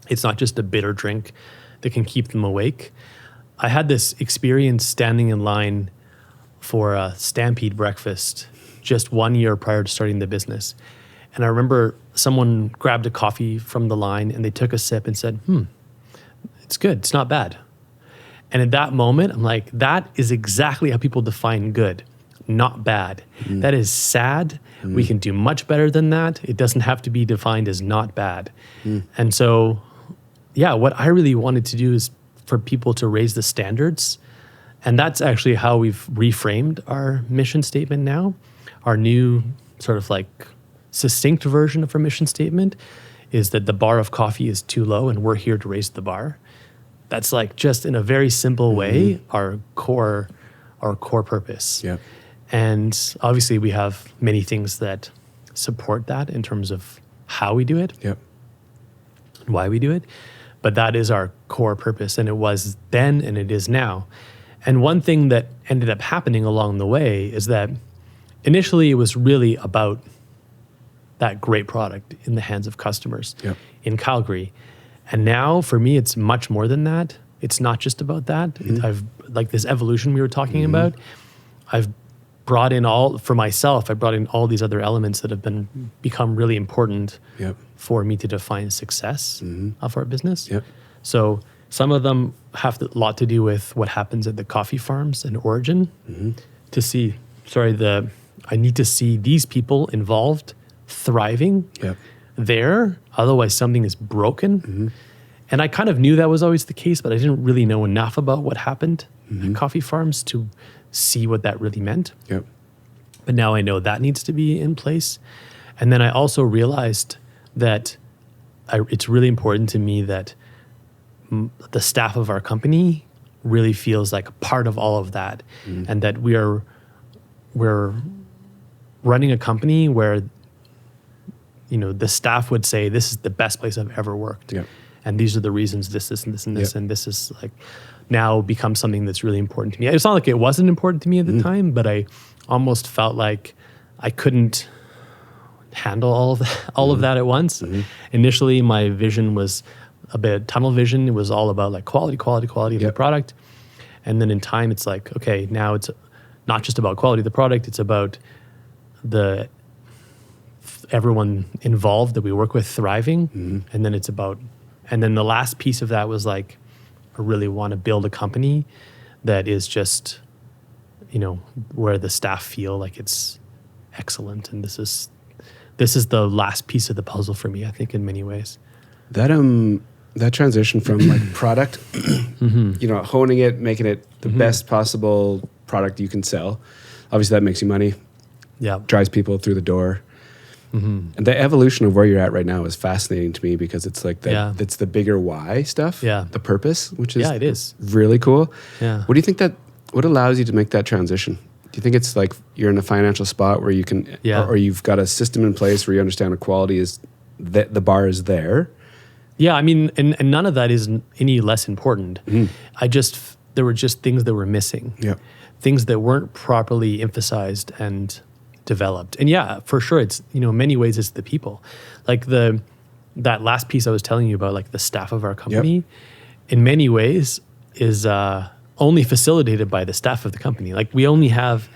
it's not just a bitter drink that can keep them awake. I had this experience standing in line for a Stampede breakfast just 1 year prior to starting the business. And I remember someone grabbed a coffee from the line and they took a sip and said, it's good, it's not bad. And at that moment, I'm like, that is exactly how people define good, not bad. That is sad. We can do much better than that. It doesn't have to be defined as not bad. And so, what I really wanted to do is for people to raise the standards. And that's actually how we've reframed our mission statement now. Our new sort of like succinct version of our mission statement is that the bar of coffee is too low and we're here to raise the bar. That's like just in a very simple way, our core purpose. And obviously we have many things that support that in terms of how we do it, why we do it. But that is our core purpose, and it was then and it is now. And one thing that ended up happening along the way is that initially it was really about that great product in the hands of customers in Calgary. And now for me, it's much more than that. It's not just about that. I've like this evolution we were talking about. I've brought in all these other elements that have become really important for me to define success of our business. So some of them have a lot to do with what happens at the coffee farms and origin to see, I need to see these people involved, thriving there. Otherwise, something is broken. And I kind of knew that was always the case, but I didn't really know enough about what happened at coffee farms to see what that really meant. But now I know that needs to be in place. And then I also realized that it's really important to me that the staff of our company really feels like a part of all of that, and that we're running a company where, you know, the staff would say, this is the best place I've ever worked. And these are the reasons this, and this, and this, and this is like now becomes something that's really important to me. It's not like it wasn't important to me at the time, but I almost felt like I couldn't handle all of that at once. Initially, my vision was a bit tunnel vision. It was all about like quality of the product. And then in time, it's like, okay, now it's not just about quality of the product. It's about everyone involved that we work with thriving. And then it's about, and then the last piece of that was like, I really want to build a company that is just, you know, where the staff feel like it's excellent. And this is the last piece of the puzzle for me, I think, in many ways.
That transition from like product, you know, honing it, making it the best possible product you can sell. Obviously, that makes you money. Drives people through the door. And the evolution of where you're at right now is fascinating to me because it's like it's the bigger why stuff, the purpose, which is
it is
really cool. What do you think what allows you to make that transition? Do you think it's like you're in a financial spot where you can, or you've got a system in place where you understand the quality is that the bar is there?
Yeah, I mean, and none of that is any less important. There were just things that were missing. Things that weren't properly emphasized and developed. And yeah, for sure, it's, you know, in many ways it's the people. Like that last piece I was telling you about, like the staff of our company, in many ways is only facilitated by the staff of the company. Like we only have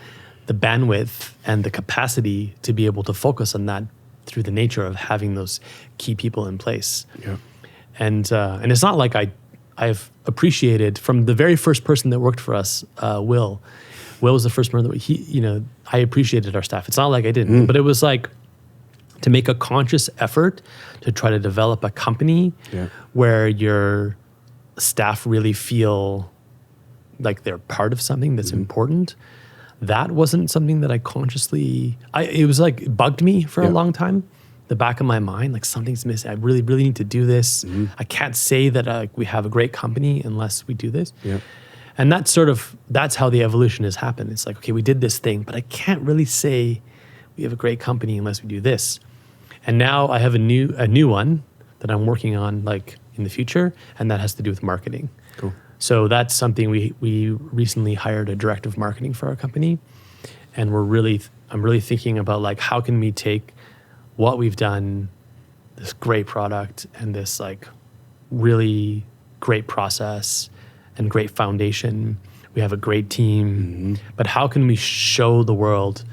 the bandwidth and the capacity to be able to focus on that through the nature of having those key people in place. And it's not like I've appreciated from the very first person that worked for us, Will. Will was the first person that I appreciated our staff. It's not like I didn't, but it was like to make a conscious effort to try to develop a company where your staff really feel like they're part of something that's important. That wasn't something that I consciously, it was like, it bugged me for a long time. The back of my mind, like something's missing. I really, really need to do this. I can't say that we have a great company unless we do this. And that's how the evolution has happened. It's like, okay, we did this thing, but I can't really say we have a great company unless we do this. And now I have a new one that I'm working on like in the future, and that has to do with marketing.
Cool.
So that's something we recently hired a director of marketing for our company. And I'm really thinking about like, how can we take what we've done, this great product and this like really great process and great foundation. We have a great team, but how can we show the world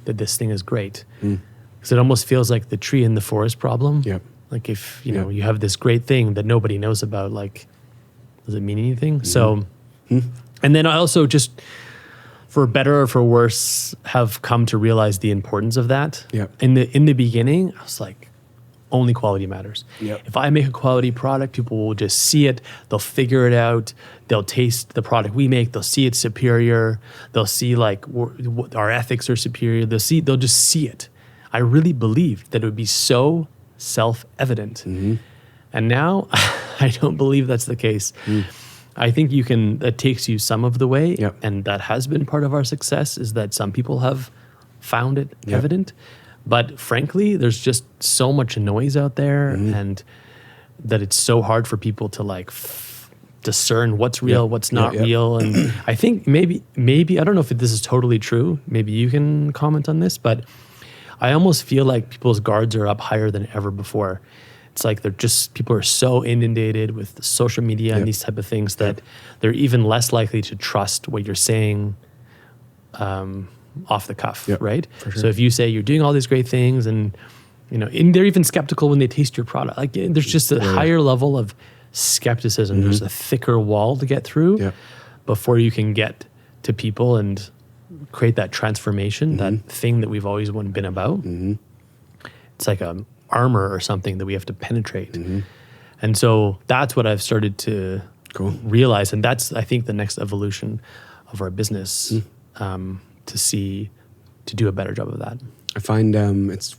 that this thing is great? Because it almost feels like the tree in the forest problem. Like if you have this great thing that nobody knows about, like, does it mean anything? So, and then I also just, for better or for worse, have come to realize the importance of that. In the beginning, I was like, only quality matters. If I make a quality product, people will just see it. They'll figure it out. They'll taste the product we make. They'll see it's superior. They'll see like our ethics are superior. They'll just see it. I really believed that it would be so self-evident. And now I don't believe that's the case. I think that takes you some of the way. And that has been part of our success, is that some people have found it evident. But frankly, there's just so much noise out there, and that it's so hard for people to like discern what's real, what's not real. And I think maybe I don't know if this is totally true. Maybe you can comment on this, but I almost feel like people's guards are up higher than ever before. It's like people are so inundated with social media and these type of things that they're even less likely to trust what you're saying off the cuff, right? Sure. So if you say you're doing all these great things, and and they're even skeptical when they taste your product. Like there's just a higher level of skepticism. There's a thicker wall to get through before you can get to people and create that transformation, that thing that we've always been about. It's like a armor or something that we have to penetrate. And so that's what I've started to realize. And that's, I think, the next evolution of our business, to do a better job of that.
I find it's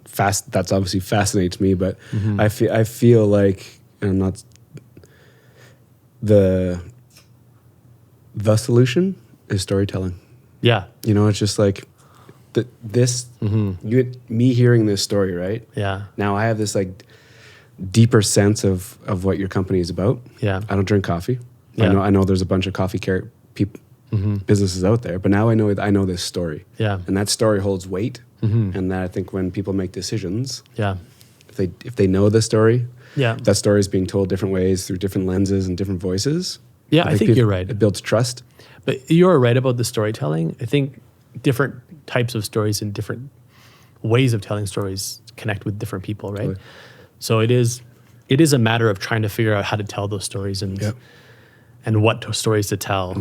fast. That's obviously fascinates me, but I feel like, and I'm not, the solution is storytelling.
Yeah.
It's just like me hearing this story, right?
Yeah.
Now I have this like deeper sense of what your company is about.
Yeah.
I don't drink coffee.
Yeah.
I know there's a bunch of coffee people, businesses out there, but now I know this story.
Yeah.
And that story holds weight. And that I think when people make decisions,
Yeah.
if they know the story,
Yeah.
that story is being told different ways through different lenses and different voices.
Yeah, I think you're right.
It builds trust.
But you're right about the storytelling. I think different types of stories and different ways of telling stories connect with different people, right?
Totally.
So it is a matter of trying to figure out how to tell those stories and what stories to tell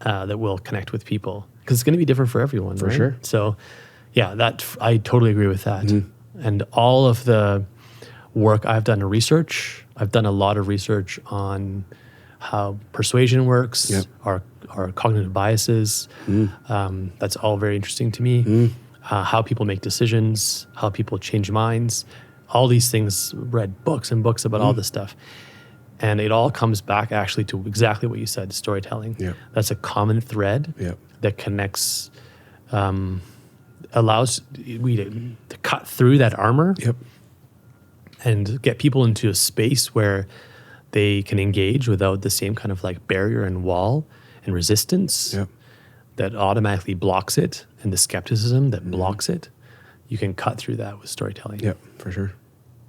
that will connect with people, because it's going to be different for everyone,
For
right?
sure.
So yeah, I totally agree with that. And all of the work I've done in research, I've done a lot of research on how persuasion works, our cognitive biases. That's all very interesting to me. How people make decisions, how people change minds, all these things. Read books and books about all this stuff. And it all comes back actually to exactly what you said, storytelling.
Yeah.
That's a common thread that connects, allows we to cut through that armor and get people into a space where they can engage without the same kind of like barrier and wall and resistance that automatically blocks it, and the skepticism that blocks it. You can cut through that with storytelling.
Yeah, for sure.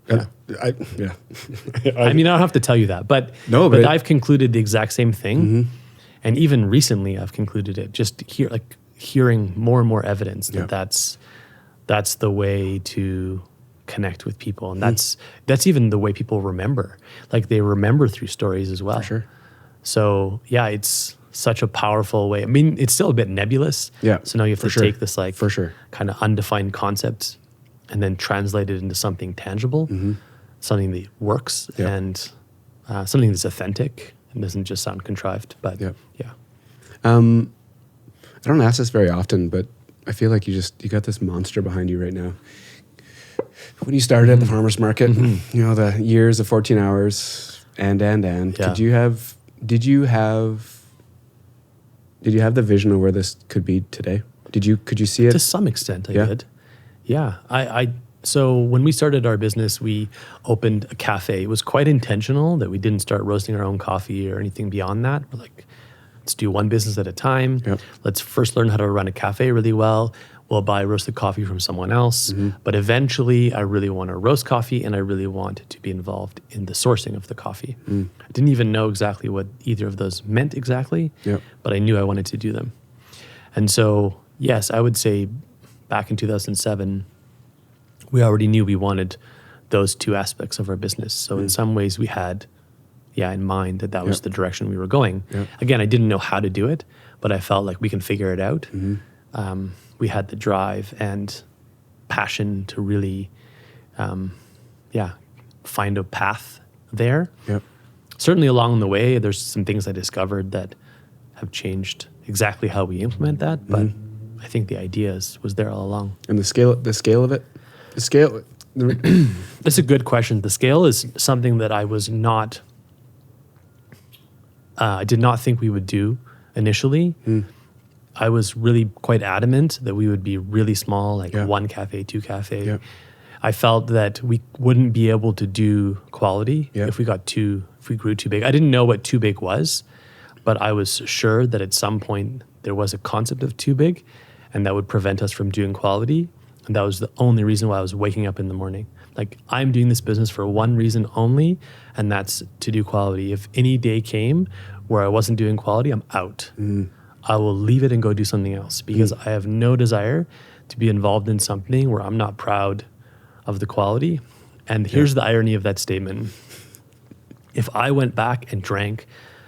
Yeah. I mean, I don't have to tell you that, but I've concluded the exact same thing. And even recently I've concluded it, just hearing more and more evidence that that's the way to connect with people. And that's even the way people remember. Like they remember through stories as well.
For sure.
So yeah, it's such a powerful way. I mean, it's still a bit nebulous.
Yeah.
So now you have to take this like
for sure
kind of undefined concept and then translate it into something tangible, something that works, and something that's authentic and doesn't just sound contrived. But yeah.
I don't ask this very often, but I feel like you got this monster behind you right now. When you started at the farmer's market, the years of 14 hours and
Yeah.
Did you have the vision of where this could be today? Could you see it?
To some extent, I did. Yeah. So when we started our business, we opened a cafe. It was quite intentional that we didn't start roasting our own coffee or anything beyond that. We're like, let's do one business at a time. Let's first learn how to run a cafe really well. We'll buy roasted coffee from someone else. But eventually, I really want to roast coffee, and I really want to be involved in the sourcing of the coffee. I didn't even know exactly what either of those meant exactly, but I knew I wanted to do them. And so, yes, I would say back in 2007, we already knew we wanted those two aspects of our business. So in some ways we had, in mind that was the direction we were going. Again, I didn't know how to do it, but I felt like we can figure it out. We had the drive and passion to really, find a path there. Certainly along the way, there's some things I discovered that have changed exactly how we implement that, but I think the idea was there all along.
And the scale of it? The scale?
That's a good question. The scale is something that I was not, I did not think we would do initially. I was really quite adamant that we would be really small, like one cafe, two cafe. I felt that we wouldn't be able to do quality if we grew too big. I didn't know what too big was, but I was sure that at some point there was a concept of too big, and that would prevent us from doing quality. And that was the only reason why I was waking up in the morning. Like, I'm doing this business for one reason only, and that's to do quality. If any day came where I wasn't doing quality, I'm out. I will leave it and go do something else, because I have no desire to be involved in something where I'm not proud of the quality. And here's the irony of that statement. If I went back and drank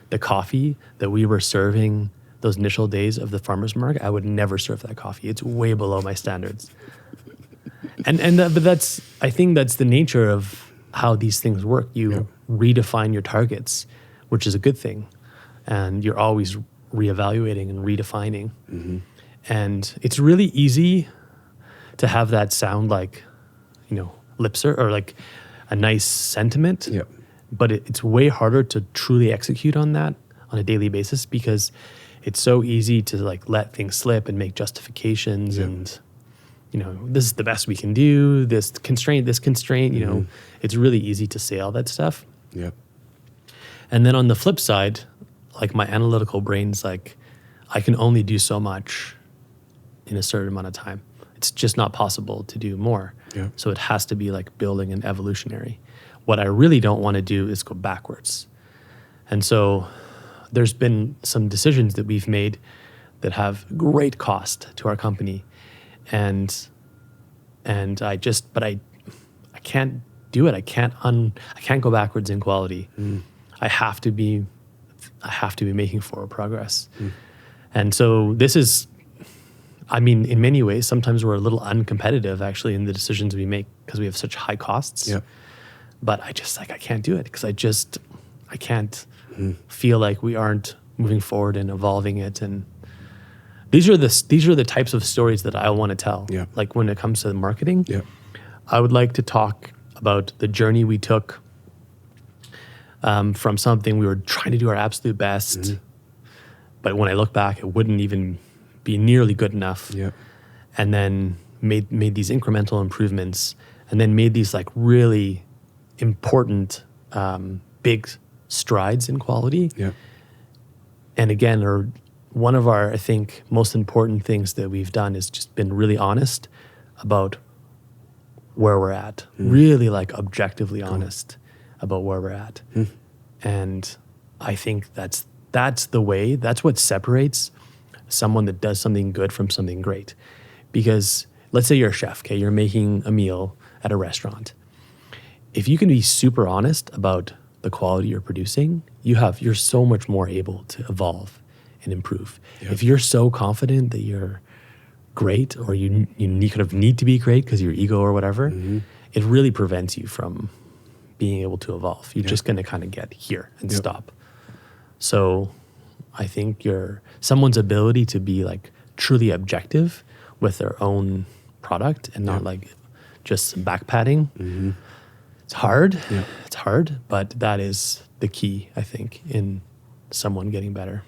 the coffee that we were serving those initial days of the farmer's market, I would never serve that coffee. It's way below my standards. But I think that's the nature of how these things work. You redefine your targets, which is a good thing. And you're always reevaluating and redefining. Mm-hmm. And it's really easy to have that sound like, lip-service or like a nice sentiment. Yep. But it's way harder to truly execute on that on a daily basis because it's so easy to like let things slip and make justifications and, this is the best we can do, this constraint, it's really easy to say all that stuff.
Yep.
And then on the flip side, like my analytical brain's like, I can only do so much in a certain amount of time. It's just not possible to do more. Yeah. So it has to be like building and evolutionary. What I really don't want to do is go backwards. And so there's been some decisions that we've made that have great cost to our company. And I can't do it. I can't go backwards in quality. Mm. I have to be making forward progress. Mm. And so this is, in many ways, sometimes we're a little uncompetitive actually in the decisions we make because we have such high costs. Yep. But I can't do it because I can't feel like we aren't moving forward and evolving it. And these are the types of stories that I want to tell. Yeah. Like when it comes to the marketing, I would like to talk about the journey we took from something we were trying to do our absolute best, but when I look back, it wouldn't even be nearly good enough. Yeah. And then made these incremental improvements, and then made these like really important big strides in quality. Yeah. And again, one of our, I think, most important things that we've done is just been really honest about where we're at. Really like objectively honest about where we're at. And I think that's what separates someone that does something good from something great. Because let's say you're a chef, okay, you're making a meal at a restaurant. If you can be super honest about the quality you're producing, you're so much more able to evolve and improve. Yep. If you're so confident that you're great, or you kind of need to be great because of your ego or whatever, it really prevents you from being able to evolve. You're just going to kind of get here and stop. So I think someone's ability to be like truly objective with their own product and not like just back padding. It's hard. Yeah. It's hard, but that is the key, I think, in someone getting better.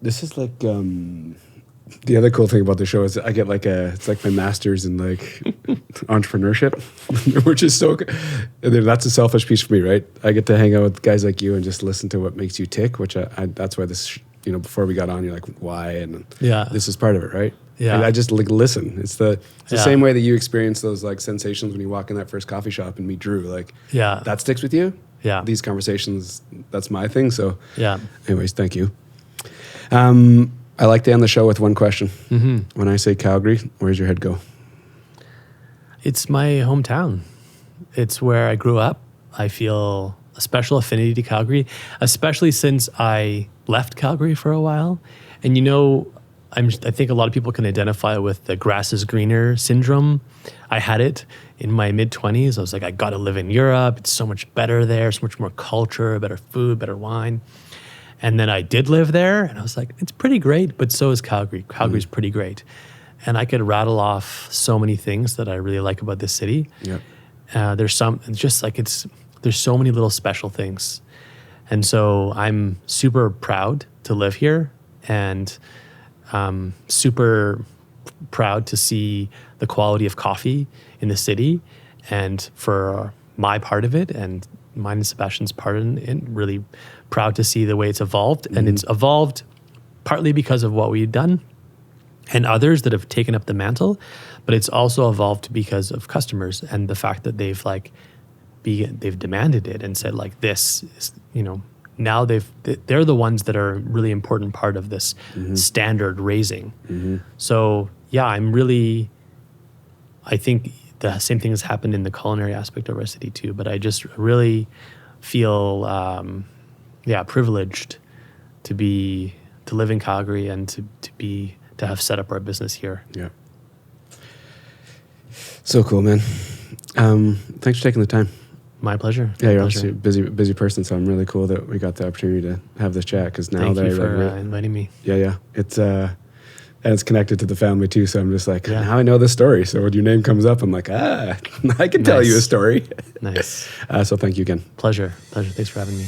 This is like the other cool thing about the show is I get it's like my master's in like entrepreneurship, which is so good. That's a selfish piece for me, right? I get to hang out with guys like you and just listen to what makes you tick, which that's why this, before we got on, you're like, why? And this is part of it, right? Yeah. I just like listen. It's the same way that you experience those like sensations when you walk in that first coffee shop and meet Drew. Like, that sticks with you. Yeah. These conversations, that's my thing. So anyways, thank you. I like to end the show with one question. When I say Calgary, where's your head go?
It's my hometown. It's where I grew up. I feel a special affinity to Calgary, especially since I left Calgary for a while. And I think a lot of people can identify with the grass is greener syndrome. I had it in my mid-20s. I was like, I got to live in Europe. It's so much better there. So much more culture, better food, better wine. And then I did live there, and I was like, it's pretty great, but so is Calgary. Calgary's pretty great. And I could rattle off so many things that I really like about this city. Yep. There's so many little special things. And so I'm super proud to live here, and super proud to see the quality of coffee in the city, and for my part of it, and mine and Sebastian's part in it, really proud to see the way it's evolved. And it's evolved partly because of what we've done and others that have taken up the mantle, but it's also evolved because of customers and the fact that they've demanded it and said like, this is, now they're the ones that are a really important part of this standard raising. So I think the same thing has happened in the culinary aspect of our city too, but I just really feel privileged to live in Calgary and to have set up our business here.
Yeah. So cool, man. Thanks for taking the time.
My pleasure.
Yeah, you're obviously a busy person, so I'm really cool that we got the opportunity to have this chat. Because now
Thank you for inviting me.
Yeah. It's connected to the family too. So I'm just like, now I know this story. So when your name comes up, I'm like, I can tell you a story.
Nice.
So thank you again.
Pleasure. Thanks for having me.